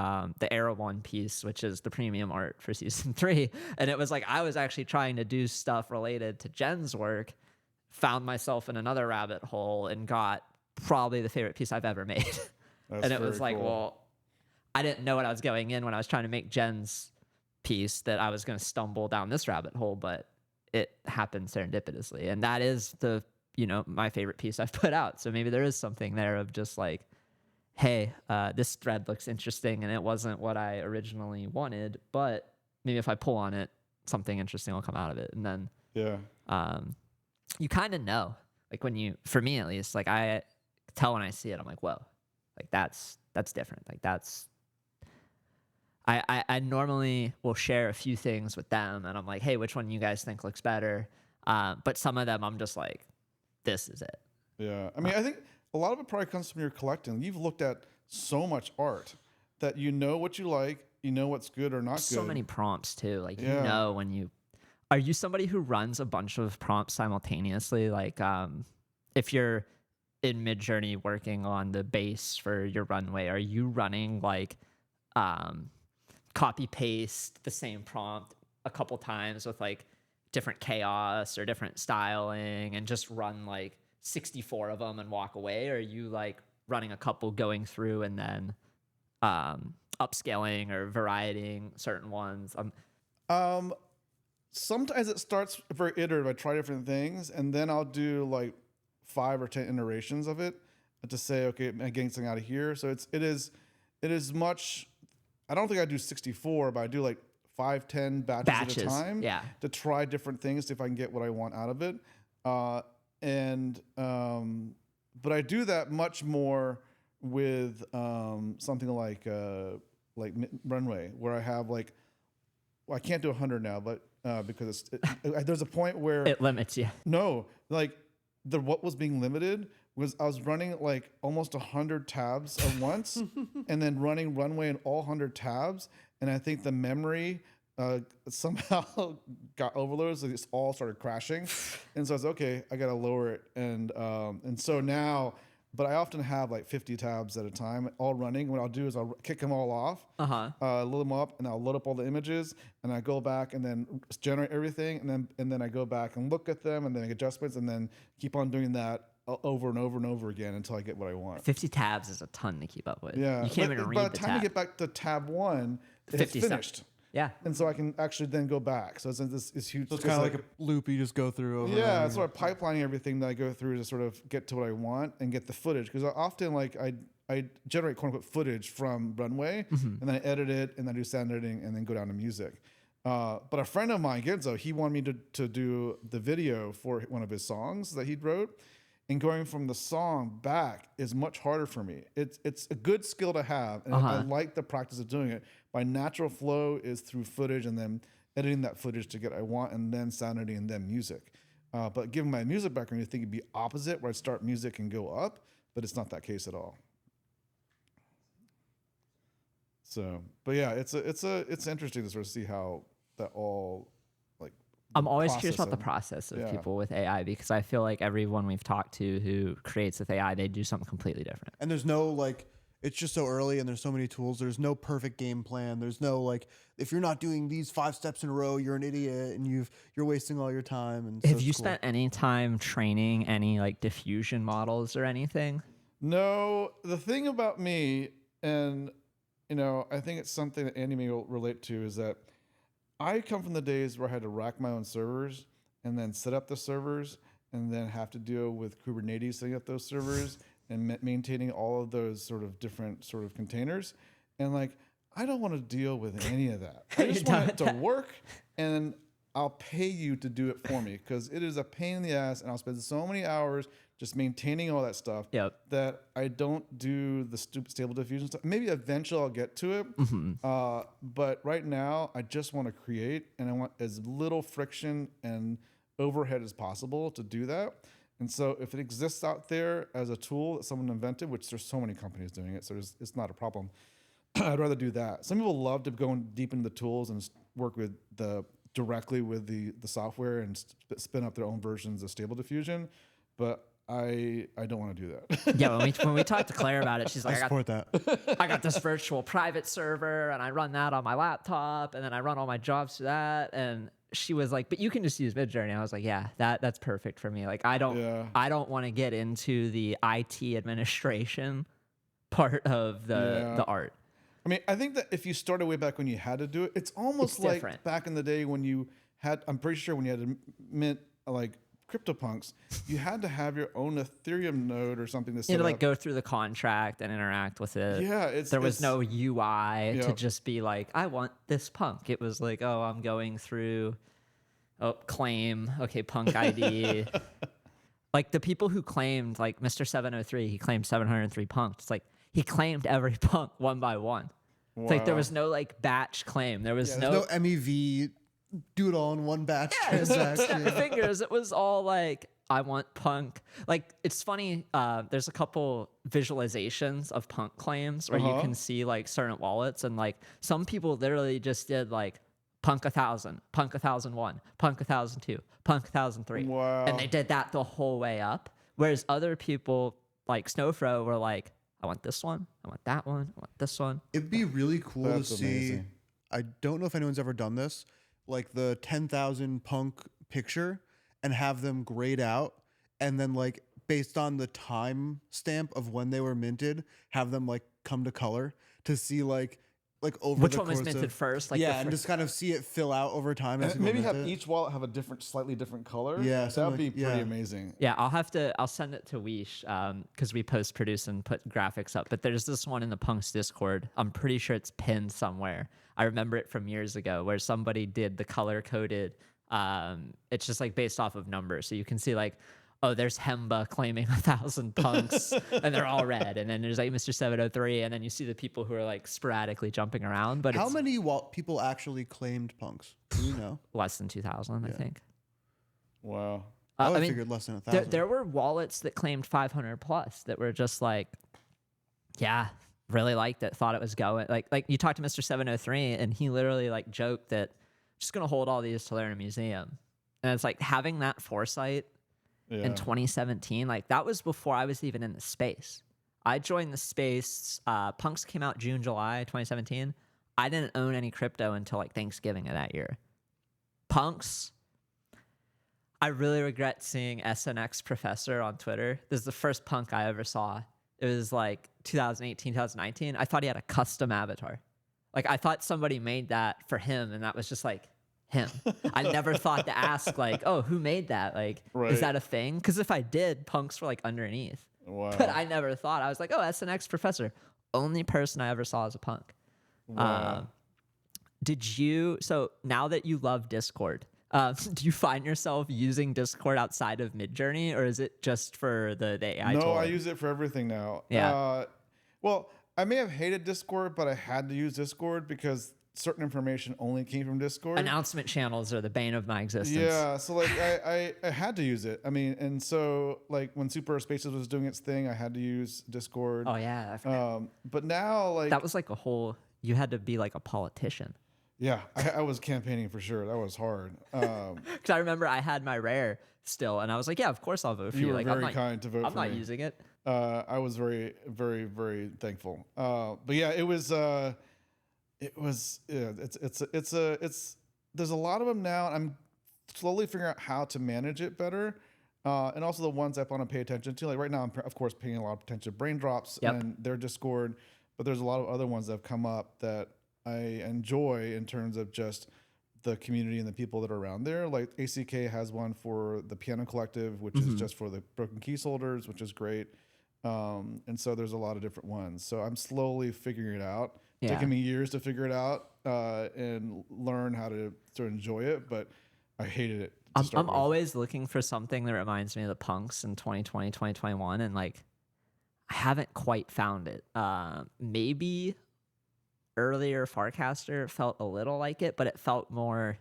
Era One piece, which is the premium art for season 3. And it was like I was actually trying to do stuff related to Jen's work, found myself in another rabbit hole, and got probably the favorite piece I've ever made. And it was like, cool. well, I didn't know what I was going in when I was trying to make Jen's piece, that I was going to stumble down this rabbit hole, but it happened serendipitously. And that is my favorite piece I've put out. So maybe there is something there of just like, hey, this thread looks interesting, and it wasn't what I originally wanted, but maybe if I pull on it, something interesting will come out of it. And then you kind of know, like for me at least, like I tell when I see it, I'm like, whoa, like that's different. Like that's, I normally will share a few things with them, and I'm like, hey, which one you guys think looks better? But some of them I'm just like, this is it. Yeah. I mean, I think a lot of it probably comes from your collecting. You've looked at so much art that you know what you like, you know what's good or not good. So many prompts too. Like, are you somebody who runs a bunch of prompts simultaneously? Like, if you're in Midjourney working on the base for your runway, are you running like, copy paste the same prompt a couple times with like different chaos or different styling and just run like 64 of them and walk away? Or are you like running a couple, going through and then upscaling or varietying certain ones? Sometimes it starts very iterative. I try different things, and then I'll do like 5 or 10 iterations of it to say, okay, I'm getting something out of here. So it is much. I don't think I do 64, but I do like 5-10 batches at a time to try different things, see if I can get what I want out of it. But I do that much more with something like Runway, where I have like, well, I can't do 100 now, but because there's a point where it limits you. No, like what was being limited was I was running like almost 100 tabs at once, and then running Runway in all 100 tabs, and I think the memory somehow got overloaded, so it all started crashing. And so I was okay, I gotta lower it, and so now, but I often have like 50 tabs at a time all running. What I'll do is I'll kick them all off, load them up, and I'll load up all the images, and I go back and then generate everything, and then I go back and look at them and then make adjustments, and then keep on doing that over and over and over again until I get what I want. 50 tabs is a ton to keep up with. Yeah, you can't even read by the the time tab. you get back to tab 1, it's finished. Yeah. And so I can actually then go back. So it's this huge. So it's kind of like a loop you just go through over. Yeah, it's sort of pipelining everything that I go through to sort of get to what I want and get the footage. Because often, like, I generate quote unquote footage from Runway, and then I edit it, and then I do sound editing, and then go down to music. But a friend of mine, Genzo, he wanted me to do the video for one of his songs that he wrote. And going from the song back is much harder for me. It's a good skill to have, and I like the practice of doing it. My natural flow is through footage and then editing that footage to get what I want, and then sound editing and then music. But given my music background, you think it'd be opposite, where I start music and go up, but it's not that case at all. So, but yeah, it's interesting to sort of see how that all like. I'm always curious about the process of Yeah. people with AI, because I feel like everyone we've talked to who creates with AI, they do something completely different. And there's no like, it's just so early and there's so many tools. There's no perfect game plan. There's no like, if you're not doing these 5 steps in a row, you're an idiot and you're wasting all your time. And so Have it's you cool. spent any time training any like diffusion models or anything? No, the thing about me, and I think it's something that Andy may relate to, is that I come from the days where I had to rack my own servers and then set up the servers and then have to deal with Kubernetes setting up those servers and maintaining all of those sort of different sort of containers. And like, I don't want to deal with any of that. I just want it to work, and I'll pay you to do it for me, because it is a pain in the ass, and I'll spend so many hours just maintaining all that stuff that I don't do the stupid stable diffusion stuff. Maybe eventually I'll get to it. But right now I just want to create, and I want as little friction and overhead as possible to do that. And so if it exists out there as a tool that someone invented, which there's so many companies doing it, so it's not a problem, I'd rather do that. Some people love to go deep into the tools and work with directly with the software and spin up their own versions of stable diffusion. But I don't want to do that. Yeah, when we talked to Claire about it, she's like, I support that. I got this virtual private server, and I run that on my laptop, and then I run all my jobs to that. And she was like, but you can just use Midjourney. I was like, yeah, that's perfect for me. Like, I don't want to get into the IT administration part of the art. I mean, I think that if you started way back when you had to do it, it's almost like different. Back in the day when you had, I'm pretty sure when you had to mint like CryptoPunks, you had to have your own Ethereum node or something to set You had to up. go through the contract and interact with it. Yeah, there was no UI to Yep. just be like, I want this punk. It was like, oh, I'm going through, claim, okay, punk ID. Like the people who claimed, like Mr. 703, he claimed 703 punks. It's like he claimed every punk one by one. It's like there was no like batch claim. There was There's no MEV, do it all in one batch transaction. Snap your fingers. It was all like, I want punk. Like, it's funny. There's a couple visualizations of punk claims where you can see like certain wallets, and like some people literally just did like punk 1,000, punk 1,001, punk 1,002, punk 1,003. Wow. And they did that the whole way up. Whereas other people like Snowfro were like, I want this one, I want that one, I want this one. It'd be really cool That's to see. amazing. I don't know if anyone's ever done this, like the 10,000 punk picture, and have them grayed out, and then like based on the time stamp of when they were minted, have them like come to color to see like over Which the one was course minted of, first? Like yeah, and just kind of see it fill out over time. As And maybe people have mint it. each wallet have a slightly different color. Yeah, that something would be like- pretty yeah. amazing. Yeah, I'll send it to Weish because we post produce and put graphics up. But there's this one in the Punks Discord. I'm pretty sure it's pinned somewhere. I remember it from years ago where somebody did the color coded. It's just like based off of numbers. So you can see like, oh, there's Hemba claiming 1,000 punks and they're all red. And then there's like Mr. 703. And then you see the people who are like sporadically jumping around. But How it's many people actually claimed punks? Do you know? less than 2,000, I think. Wow. I would I mean, figured less than 1,000. There were wallets that claimed 500 plus that were just like, yeah, really liked it, thought it was going. Like you talked to Mr. 703 and he literally like joked that just gonna hold all these till they're in a museum. And it's like having that foresight in 2017, like that was before I was even in the space. I joined the space, Punks came out June, July 2017. I didn't own any crypto until like Thanksgiving of that year. Punks, I really regret seeing SNX Professor on Twitter. This is the first punk I ever saw. It was like 2018, 2019. I thought he had a custom avatar. Like I thought somebody made that for him, and that was just like him. I never thought to ask like, oh, who made that? Like, Right. is that a thing? Because if I did, punks were like underneath. Wow. But I never thought. I was like, oh, that's an ex-professor. Only person I ever saw as a punk. Wow. So now that you love Discord, do you find yourself using Discord outside of Midjourney, or is it just for the AI tool? No, I use it for everything now. Yeah. Well, I may have hated Discord, but I had to use Discord because certain information only came from Discord. Announcement channels are the bane of my existence. Yeah, so like I had to use it. I mean, and so like when Super Spaces was doing its thing, I had to use Discord. Oh yeah, I forgot. But now like That was like a whole. You had to be like a politician. yeah, I was campaigning for sure. That was hard. Because I remember I had my rare still, and I was like, yeah, of course I'll vote for you. You were Like, very I'm not, kind to vote I'm for not me. using it. I was very, very, very thankful. But yeah, it's there's a lot of them now, and I'm slowly figuring out how to manage it better. And also the ones I want to pay attention to. Like right now, I'm of course paying a lot of attention to Brain Drops and their Discord, but there's a lot of other ones that have come up that I enjoy in terms of just the community and the people that are around there. Like ACK has one for the Piano Collective, which is just for the broken keys holders, which is great. And so there's a lot of different ones. So I'm slowly figuring it out. Yeah. Taking me years to figure it out and learn how to enjoy it, but I hated it. I'm always looking for something that reminds me of the punks in 2020, 2021, and like I haven't quite found it. Maybe earlier Farcaster felt a little like it, but it felt more,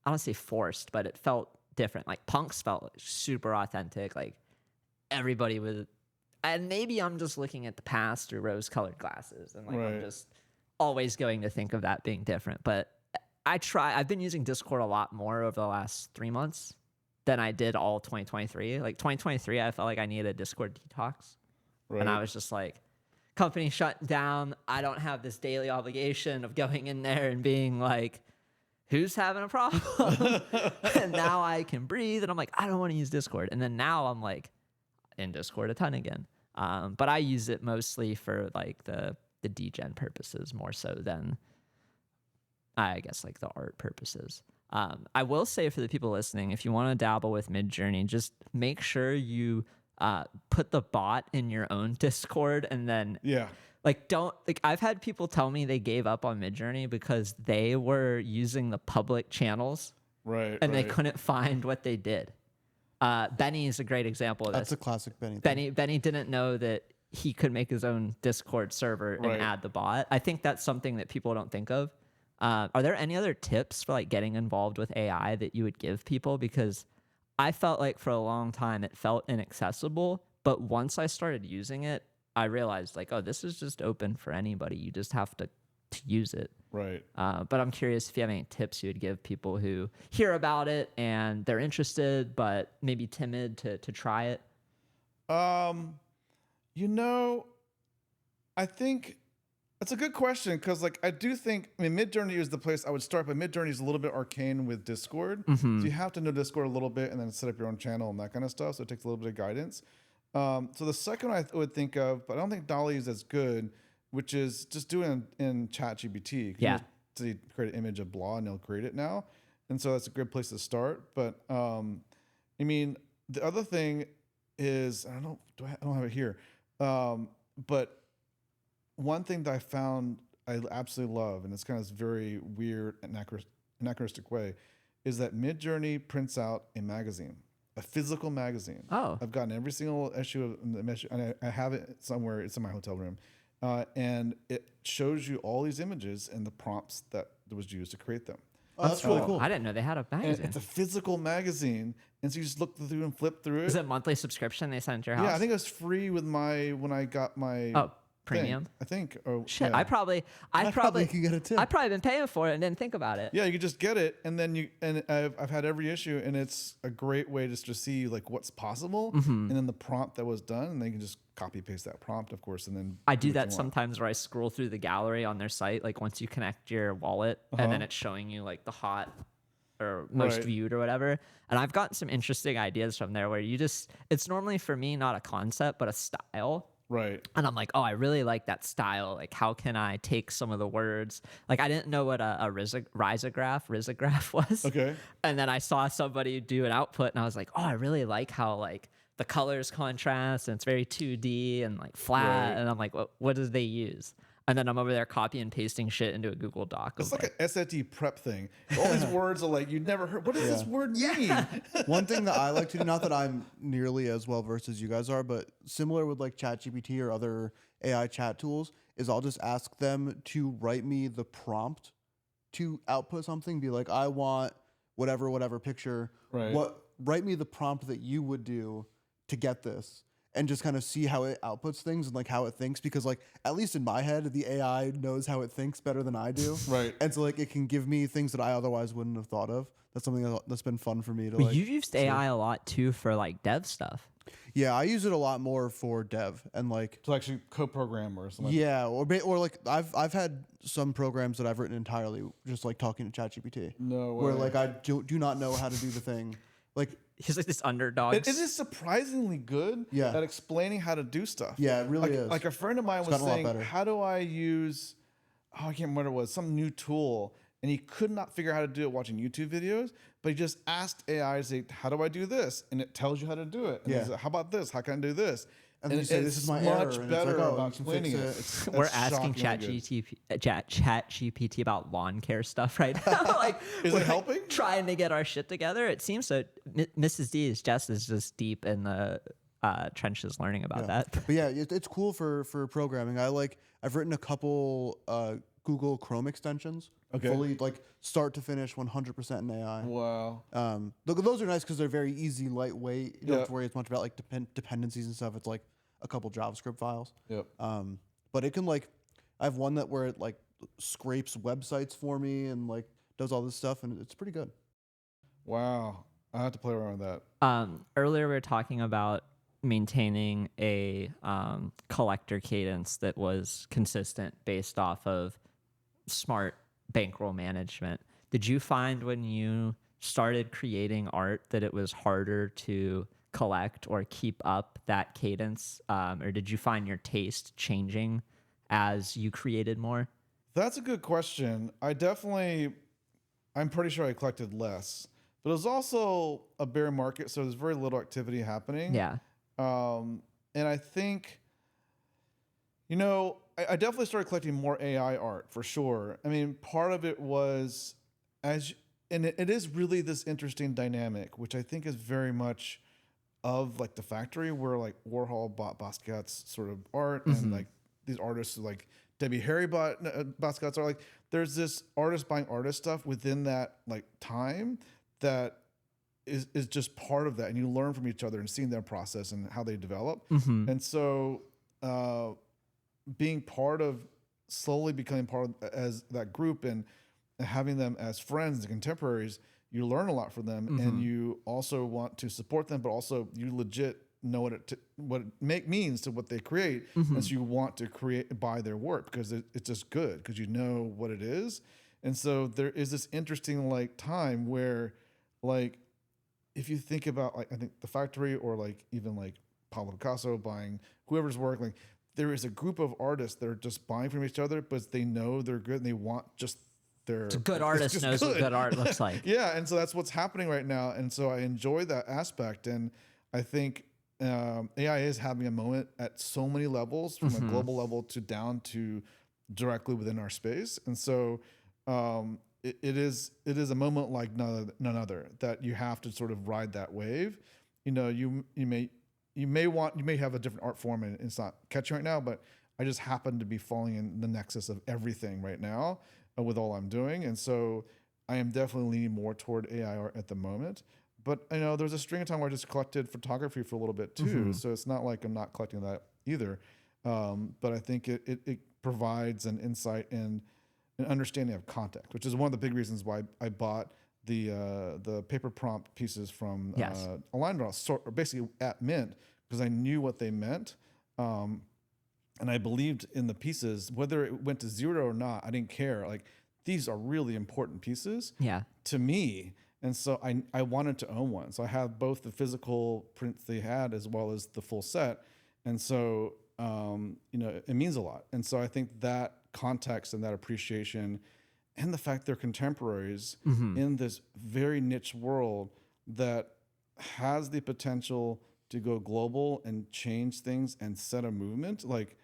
I don't say forced, but it felt different. Like punks felt super authentic. Like everybody was, and maybe I'm just looking at the past through rose-colored glasses, and like I'm just always going to think of that being different. But I've been using Discord a lot more over the last 3 months than I did all 2023. Like 2023, I felt like I needed a Discord detox. And I was just like, company shut down. I don't have this daily obligation of going in there and being like, who's having a problem? And now I can breathe. And I'm like, I don't want to use Discord. And then now I'm like in Discord a ton again. But I use it mostly for like the degen purposes more so than I guess like the art purposes. I will say for the people listening, if you want to dabble with Midjourney, just make sure you put the bot in your own Discord, and then I've had people tell me they gave up on Midjourney because they were using the public channels, and they couldn't find what they did. Benny is a great example of this. That's a classic Benny. Benny didn't know that he could make his own Discord server and add the bot. I think that's something that people don't think of. Are there any other tips for like getting involved with AI that you would give people? Because I felt like for a long time it felt inaccessible, but once I started using it, I realized like, oh, this is just open for anybody. You just have to use it. Right. But I'm curious if you have any tips you would give people who hear about it and they're interested, but maybe timid to try it. I think that's a good question because, like, I do think, Midjourney is the place I would start, but Midjourney is a little bit arcane with Discord. So you have to know Discord a little bit and then set up your own channel and that kind of stuff. So it takes a little bit of guidance. So the second one I would think of, but I don't think Dolly is as good, which is just doing in ChatGPT. Yeah. To create an image of blah and they'll create it now. And so that's a good place to start. But the other thing is, I don't have it here. But one thing that I found I absolutely love, and it's kind of this very weird anachronistic way, is that Midjourney prints out a magazine, a physical magazine. Oh. I've gotten every single issue of the issue, and I have it somewhere. It's in my hotel room. And it shows you all these images and the prompts that was used to create them. Oh, that's really cool. I didn't know they had a And magazine. it's a physical magazine, and so you just look through and flip through it. Is it a monthly subscription they send to your house? Yeah, I think it was free with when I got my premium. thing, I think. Oh Shit, yeah. I probably can get a tip. I've probably been paying for it and didn't think about it. Yeah, you could just get it, and then I've had every issue, and it's a great way just to see like what's possible, and then the prompt that was done, and they can just copy paste that prompt, of course, and then I do that sometimes where I scroll through the gallery on their site, like once you connect your wallet, and then it's showing you like the hot or most viewed or whatever. And I've gotten some interesting ideas from there where it's normally for me not a concept but a style. Right. And I'm like, oh, I really like that style. Like, how can I take some of the words? Like, I didn't know what a risograph was. Okay. And then I saw somebody do an output, and I was like, oh, I really like how like the colors contrast, and it's very 2D and like flat. Right. And I'm like, what did they use? And then I'm over there copy and pasting shit into a Google Doc. It's like an SAT prep thing. All these words are like, you'd never heard. What does this word mean? One thing that I like to do, not that I'm nearly as well versed as you guys are, but similar with like ChatGPT or other AI chat tools, is I'll just ask them to write me the prompt to output something. Be like, I want whatever picture. Right. Write me the prompt that you would do to get this. And just kind of see how it outputs things and like how it thinks, because like at least in my head, the AI knows how it thinks better than I do. Right. And so like it can give me things that I otherwise wouldn't have thought of. That's something that's been fun for me to But like. you've used AI a lot too for like dev stuff. Yeah, I use it a lot more for dev and like. To actually co-program or something. Yeah, or like I've had some programs that I've written entirely just like talking to ChatGPT. No way. Where like I do not know how to do the thing. Like He's like this underdog. It is surprisingly good at explaining how to do stuff. Yeah, it really like, is. Like a friend of mine was gotten a lot saying, better. how do I use, I can't remember what it was, some new tool. And he could not figure out how to do it watching YouTube videos, but he just asked AI to say, how do I do this? And it tells you how to do it. And he's like, how about this? How can I do this? And then you say, this is my error. much And better it's like, oh, about you can fix explaining it. it. We're That's asking shockingly good. ChatGPT about lawn care stuff right now. Like, Is we're it helping? Trying to get our shit together. It seems so. Mrs. D's Jess is just deep in the trenches learning about that. But yeah, it's cool for programming. I've written a couple Google Chrome extensions. Okay. Fully like start to finish 100% in AI. Wow. Those are nice because they're very easy, lightweight. You don't have to Yeah. worry as much about like dependencies and stuff. It's like a couple JavaScript files. Yep. But it can like, I have one that where it like scrapes websites for me and like does all this stuff, and it's pretty good. Wow. I have to play around with that. Earlier we were talking about maintaining a collector cadence that was consistent based off of smart bankroll management. Did you find when you started creating art that it was harder to collect or keep up that cadence? Or did you find your taste changing as you created more? That's a good question. I'm pretty sure I collected less, but it was also a bear market, so there's very little activity happening. Yeah. And I think, I definitely started collecting more AI art for sure. I mean, part of it was it is really this interesting dynamic, which I think is very much of like the factory where like Warhol bought Basquiat's sort of art and like these artists like Debbie Harry bought Basquiat's art. Like there's this artist buying artist stuff within that like time that is just part of that. And you learn from each other and seeing their process and how they develop. And so, slowly becoming part of as that group and having them as friends and contemporaries, you learn a lot from them, and you also want to support them, but also you legit know what it means to what they create, and so you want to buy their work because it's just good because you know what it is. And so there is this interesting like time where like if you think about like I think the factory or like even like Pablo Picasso buying whoever's work, like there is a group of artists that are just buying from each other, but they know they're good and they want just their. A good artist knows what good art looks like. Yeah, and so that's what's happening right now, and so I enjoy that aspect, and I think AI is having a moment at so many levels, from a global level to down to directly within our space, and so it is a moment like none other that you have to sort of ride that wave. You may have a different art form and it's not catching right now, but I just happen to be falling in the nexus of everything right now with all I'm doing. And so I am definitely leaning more toward AI art at the moment. But there's a string of time where I just collected photography for a little bit too. So it's not like I'm not collecting that either. But I think it provides an insight and an understanding of context, which is one of the big reasons why I bought the paper prompt pieces from Align Draw, basically at Mint, because I knew what they meant. And I believed in the pieces, whether it went to zero or not, I didn't care. Like, these are really important pieces to me. And so I wanted to own one. So I have both the physical prints they had as well as the full set. And so it means a lot. And so I think that context and that appreciation and the fact they're contemporaries in this very niche world that has the potential to go global and change things and set a movement. Like,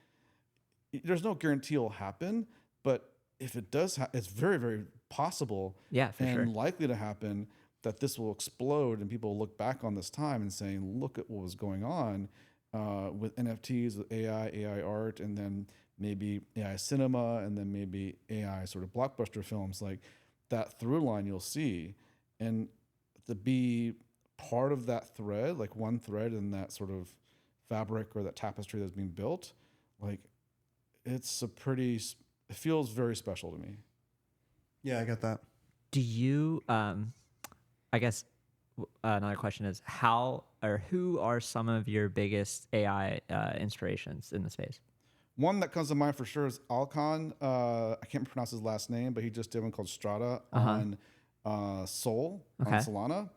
there's no guarantee it'll happen, but if it does, it's very, very possible and likely to happen that this will explode and people will look back on this time and saying, look at what was going on with NFTs, with AI art, and then maybe AI cinema, and then maybe AI sort of blockbuster films. Like, that through line you'll see. And to be part of that thread, like one thread in that sort of fabric or that tapestry that's being built, like, it feels very special to me. Yeah, I get that. Do you, I guess another question is who are some of your biggest AI inspirations in the space? One that comes to mind for sure is Alcon. I can't pronounce his last name, but he just did one called Strata on Sol, on Solana.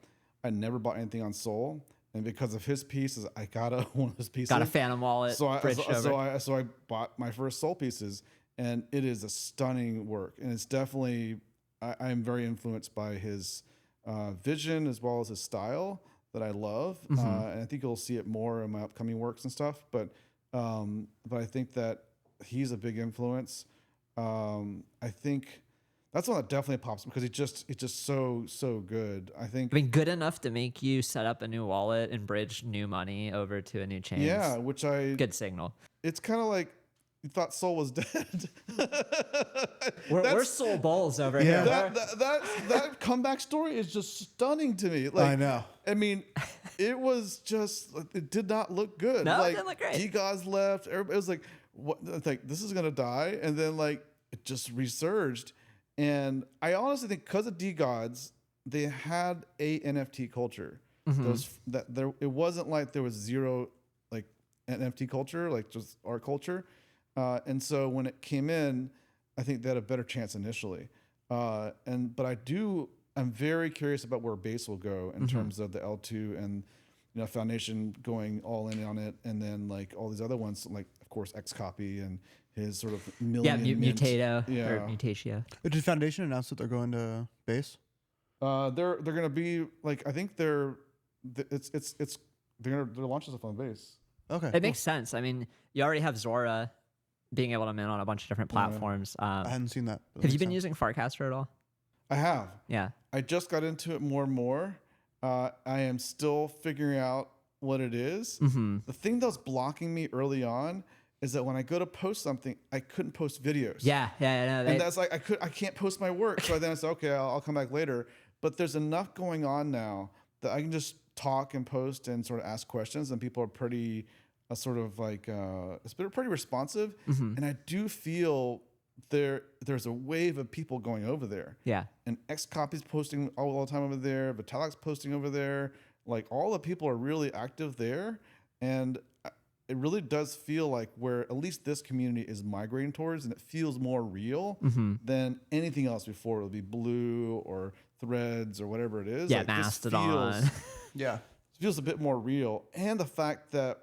I never bought anything on Sol. And because of his pieces, I got one of his pieces. Got a Phantom wallet. So I bought my first Sol pieces, and it is a stunning work. And it's definitely, I'm very influenced by his vision as well as his style that I love. And I think you'll see it more in my upcoming works and stuff. But I think that he's a big influence. I think that's one that definitely pops because it's just so good. I mean, good enough to make you set up a new wallet and bridge new money over to a new chain. Yeah, good signal. It's kind of like you thought Sol was dead. we're Sol bulls over here. That comeback story is just stunning to me. Like, I know. I mean, it was just, it did not look good. No, like, it didn't look great. DeGods left. It was like, what? Like, this is gonna die, and then like it just resurged. And I honestly think because of DeGods, they had a NFT culture. It wasn't like there was zero like NFT culture, like just art culture. And so when it came in, I think they had a better chance initially. But I'm very curious about where base will go in terms of the L2 and Foundation going all in on it, and then like all these other ones, like of course Xcopy and his sort of Mutato or Mutatio. Did Foundation announce that they're going to base? They're gonna be like, I think they're launching stuff on base. Okay, it makes sense. I mean, you already have Zora being able to mint on a bunch of different platforms. I hadn't seen that. Have you been using Farcaster at all? I have. Yeah. I just got into it more and more. I am still figuring out what it is. The thing that was blocking me early on is that when I go to post something, I couldn't post videos. Yeah. And that's like, I can't post my work. So then I said, okay, I'll come back later. But there's enough going on now that I can just talk and post and sort of ask questions, and people are pretty sort of like, it's been pretty responsive. And I do feel there's a wave of people going over there. Yeah. And Xcopy's posting all the time over there. Vitalik's posting over there. Like, all the people are really active there. And it really does feel like where at least this community is migrating towards, and it feels more real than anything else before. It'll be Blue or Threads or whatever it is. Yeah, like, Mastodon. It feels a bit more real. And the fact that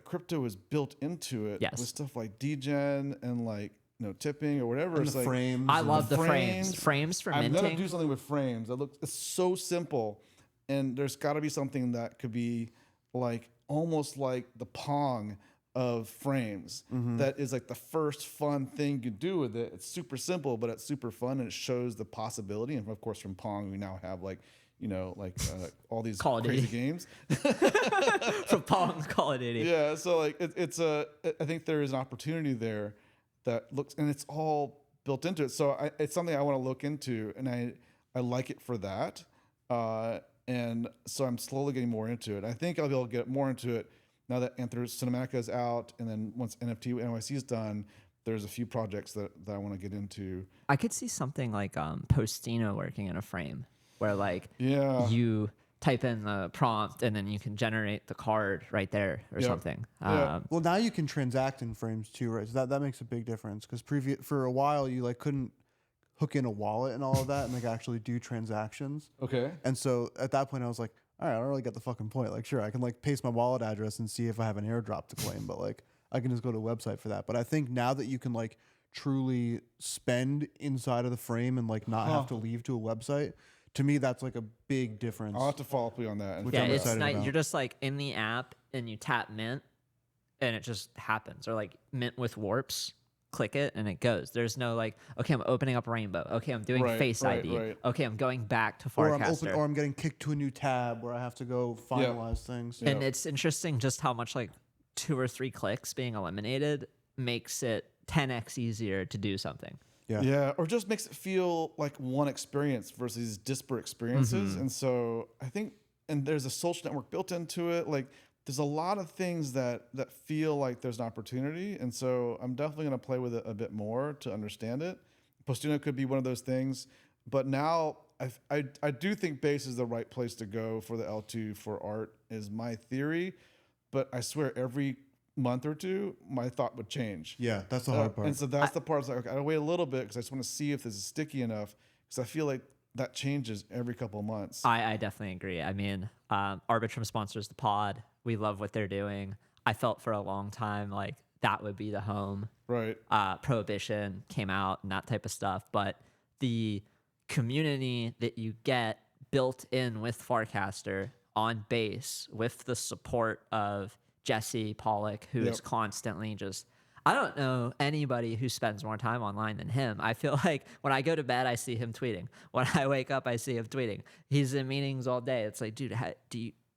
crypto is built into it with stuff like degen and like, tipping or whatever. And it's the like frames. I love the frames. Frames for minting. I'm gonna do something with frames. It's so simple, and there's got to be something that could be like almost like the Pong of frames. That is like the first fun thing you do with it. It's super simple, but it's super fun, and it shows the possibility. And of course, from Pong, we now have like all these crazy games. From Pong, Call of Duty. Yeah, so like I think there is an opportunity there that looks, and it's all built into it. So it's something I want to look into, and I like it for that. And so I'm slowly getting more into it. I think I'll be able to get more into it now that Anthros Cinematica is out, and then once NFT NYC is done, there's a few projects that I want to get into. I could see something like Postino working in a frame, where like you type in the prompt and then you can generate the card right there or something. Well, now you can transact in frames too, right? So that makes a big difference, because for a while you like couldn't hook in a wallet and all of that and like actually do transactions. Okay. And so at that point I was like, all right, I don't really get the fucking point. Like, sure, I can like paste my wallet address and see if I have an airdrop to claim, but like I can just go to a website for that. But I think now that you can like truly spend inside of the frame and like not have to leave to a website, to me that's like a big difference. I'll have to follow up with you on that. Which Yeah, I'm it's excited nice. about. You're just like in the app and you tap Mint and it just happens. Or like Mint with warps, click it and it goes. There's no like, okay, I'm opening up Rainbow. Okay, I'm doing Face ID. Right. Okay, I'm going back to or Farcaster. I'm getting kicked to a new tab where I have to go finalize things. And it's interesting just how much like 2 or 3 clicks being eliminated makes it 10x easier to do something. Yeah. Or just makes it feel like one experience versus disparate experiences. And so I think, and there's a social network built into it. Like there's a lot of things that feel like there's an opportunity. And so I'm definitely going to play with it a bit more to understand it. Postino could be one of those things, but now I do think base is the right place to go for the L2 for art is my theory. But I swear every month or two, my thought would change. Yeah, that's the hard part. And so that's the part. It's like, okay, I gotta wait a little bit because I just want to see if this is sticky enough. Because I feel like that changes every couple of months. I definitely agree. I mean, Arbitrum sponsors the pod. We love what they're doing. I felt for a long time like that would be the home. Right. Prohibition came out and that type of stuff. But the community that you get built in with Farcaster on base with the support of Jesse Pollock, who is constantly just, I don't know anybody who spends more time online than him. I feel like when I go to bed, I see him tweeting. When I wake up, I see him tweeting. He's in meetings all day. It's like, dude,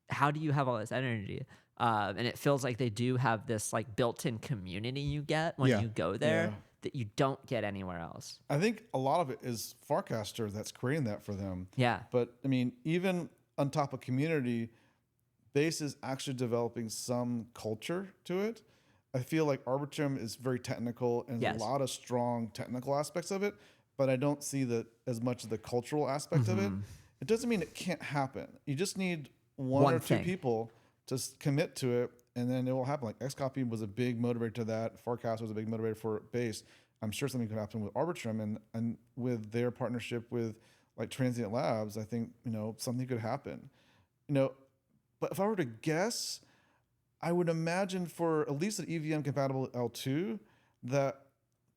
how do you have all this energy? And it feels like they do have this like built-in community you get when you go there that you don't get anywhere else. I think a lot of it is Farcaster that's creating that for them. Yeah. But I mean, even on top of community, base is actually developing some culture to it. I feel like Arbitrum is very technical and a lot of strong technical aspects of it, but I don't see as much of the cultural aspect of it. It doesn't mean it can't happen. You just need one or two people to commit to it, and then it will happen. Like Xcopy was a big motivator to that. Farcast was a big motivator for base. I'm sure something could happen with Arbitrum and with their partnership with like Transient Labs. I think something could happen. But if I were to guess, I would imagine for at least an EVM compatible L2 that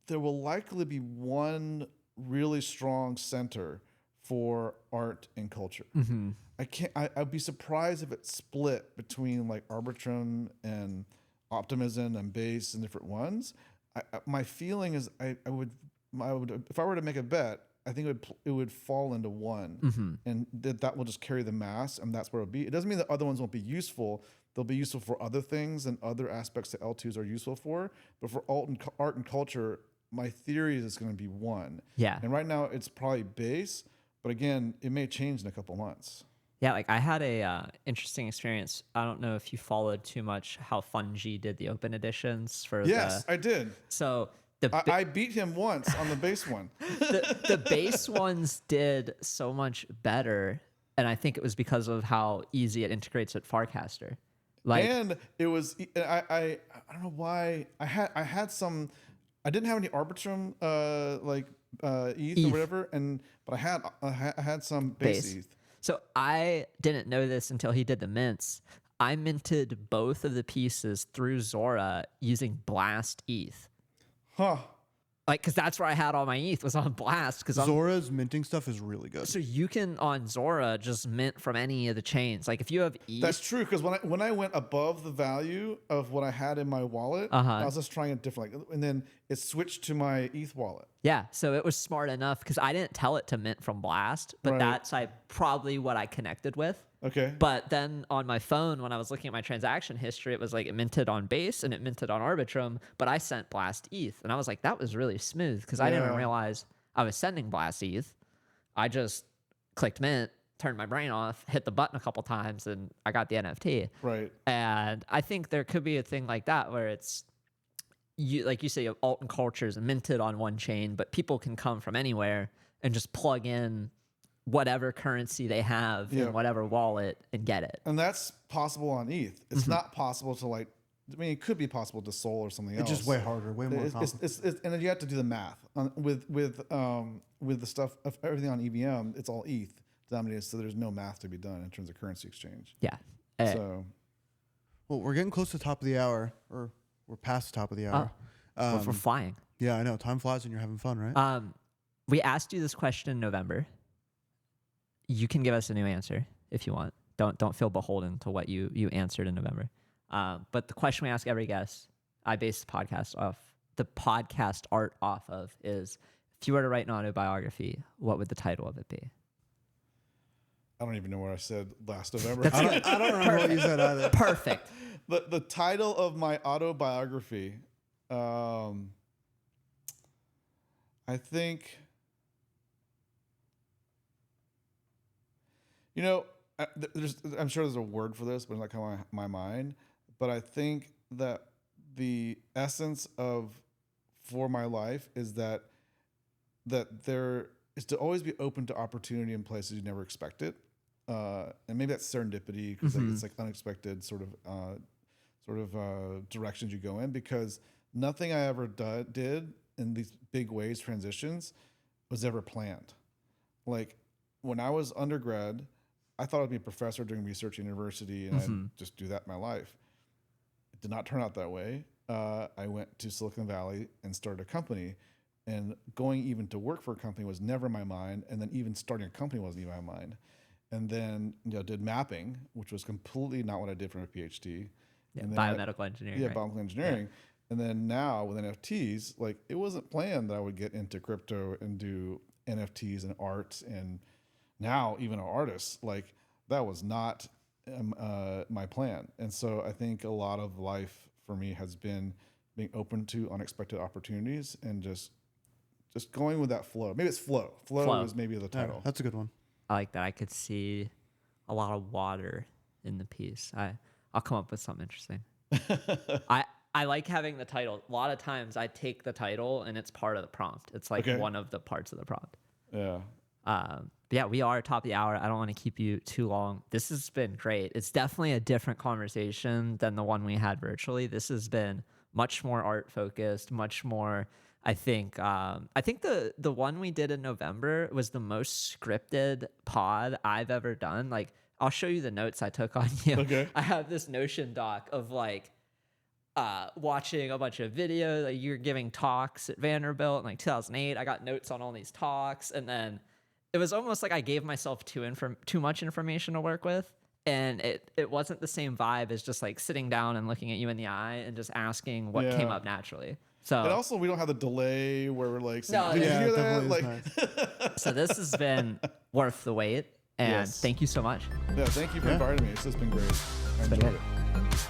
there will likely be one really strong center for art and culture. I'd be surprised if it split between like Arbitrum and Optimism and Base and different ones. My feeling is I would if I were to make a bet, I think it would fall into one, and that will just carry the mass, and that's where it'll be. It doesn't mean that other ones won't be useful. They'll be useful for other things and other aspects that L2s are useful for. But for art and culture, my theory is it's going to be one. Yeah. And right now it's probably base, but again, it may change in a couple months. Yeah, like I had a interesting experience. I don't know if you followed too much how Fungi did the open editions for I did. So I beat him once on the base one. the base ones did so much better, and I think it was because of how easy it integrates with Farcaster. And it was I don't know why I didn't have any Arbitrum ETH or whatever, but I had some base ETH. So I didn't know this until he did the mints. I minted both of the pieces through Zora using Blast ETH. Huh. Like, because that's where I had all my ETH was on Blast. Because Zora's minting stuff is really good. So you can on Zora just mint from any of the chains. Like if you have ETH, that's true. Because when I went above the value of what I had in my wallet, I was just trying it different. And then it switched to my ETH wallet. Yeah. So it was smart enough because I didn't tell it to mint from Blast, but that's probably what I connected with. Okay. But then on my phone, when I was looking at my transaction history, it was like it minted on Base and it minted on Arbitrum, but I sent Blast ETH. And I was like, that was really smooth because I didn't realize I was sending Blast ETH. I just clicked mint, turned my brain off, hit the button a couple times, and I got the NFT. Right. And I think there could be a thing like that where it's, like you say, you have alt and cultures minted on one chain, but people can come from anywhere and just plug in whatever currency they have in whatever wallet and get it. And that's possible on ETH. It's not possible to it could be possible to Sol or something else. It's just way harder, way more complicated. And then you have to do the math with the stuff of everything on EVM. It's all ETH denominated, so there's no math to be done in terms of currency exchange. Yeah. So, well, we're getting close to the top of the hour, or We're past the top of the hour. We're flying. Yeah, I know. Time flies when you're having fun, right? We asked you this question in November. You can give us a new answer if you want. Don't feel beholden to what you answered in November. But the question we ask every guest, I base the podcast art off of, is if you were to write an autobiography, what would the title of it be? I don't even know what I said last November. I don't remember what you said either. Perfect. The title of my autobiography, I think, I'm sure there's a word for this, but it's not coming to my mind. But I think that the essence for my life is that there is to always be open to opportunity in places you never expected. And maybe that's serendipity, because it's like unexpected sort of directions you go in, because nothing I ever did in these big waves transitions was ever planned. Like when I was undergrad, I thought I'd be a professor doing research at university and I'd just do that in my life. It did not turn out that way. I went to Silicon Valley and started a company, and going even to work for a company was never in my mind. And then even starting a company wasn't even in my mind. And then, did mapping, which was completely not what I did for my PhD. Yeah, and then biomedical engineering. Yeah, right? biomedical engineering. Yeah. And then now with NFTs, like it wasn't planned that I would get into crypto and do NFTs and art, and now even artists, like that was not my plan. And so I think a lot of life for me has been being open to unexpected opportunities and just going with that flow. Maybe it's flow. Flow is maybe the title. Yeah, that's a good one. I like that. I could see a lot of water in the piece. I'll come up with something interesting. I like having the title. A lot of times I take the title and it's part of the prompt. It's like one of the parts of the prompt. Yeah. But yeah, we are top of the hour. I don't want to keep you too long. This has been great. It's definitely a different conversation than the one we had virtually. This has been much more art focused, much more. I think the one we did in November was the most scripted pod I've ever done. Like, I'll show you the notes I took on you. Okay. I have this Notion doc of like watching a bunch of videos. Like, you're giving talks at Vanderbilt in like 2008. I got notes on all these talks, and then it was almost like I gave myself too much information to work with. And it wasn't the same vibe as just like sitting down and looking at you in the eye and just asking what came up naturally. So, and also we don't have the delay where we're like, no, did you hear that? definitely Like, nice. So this has been worth the wait, and Yes. thank you so much. yeah, thank you for inviting me. This has been great. I been enjoyed good. it.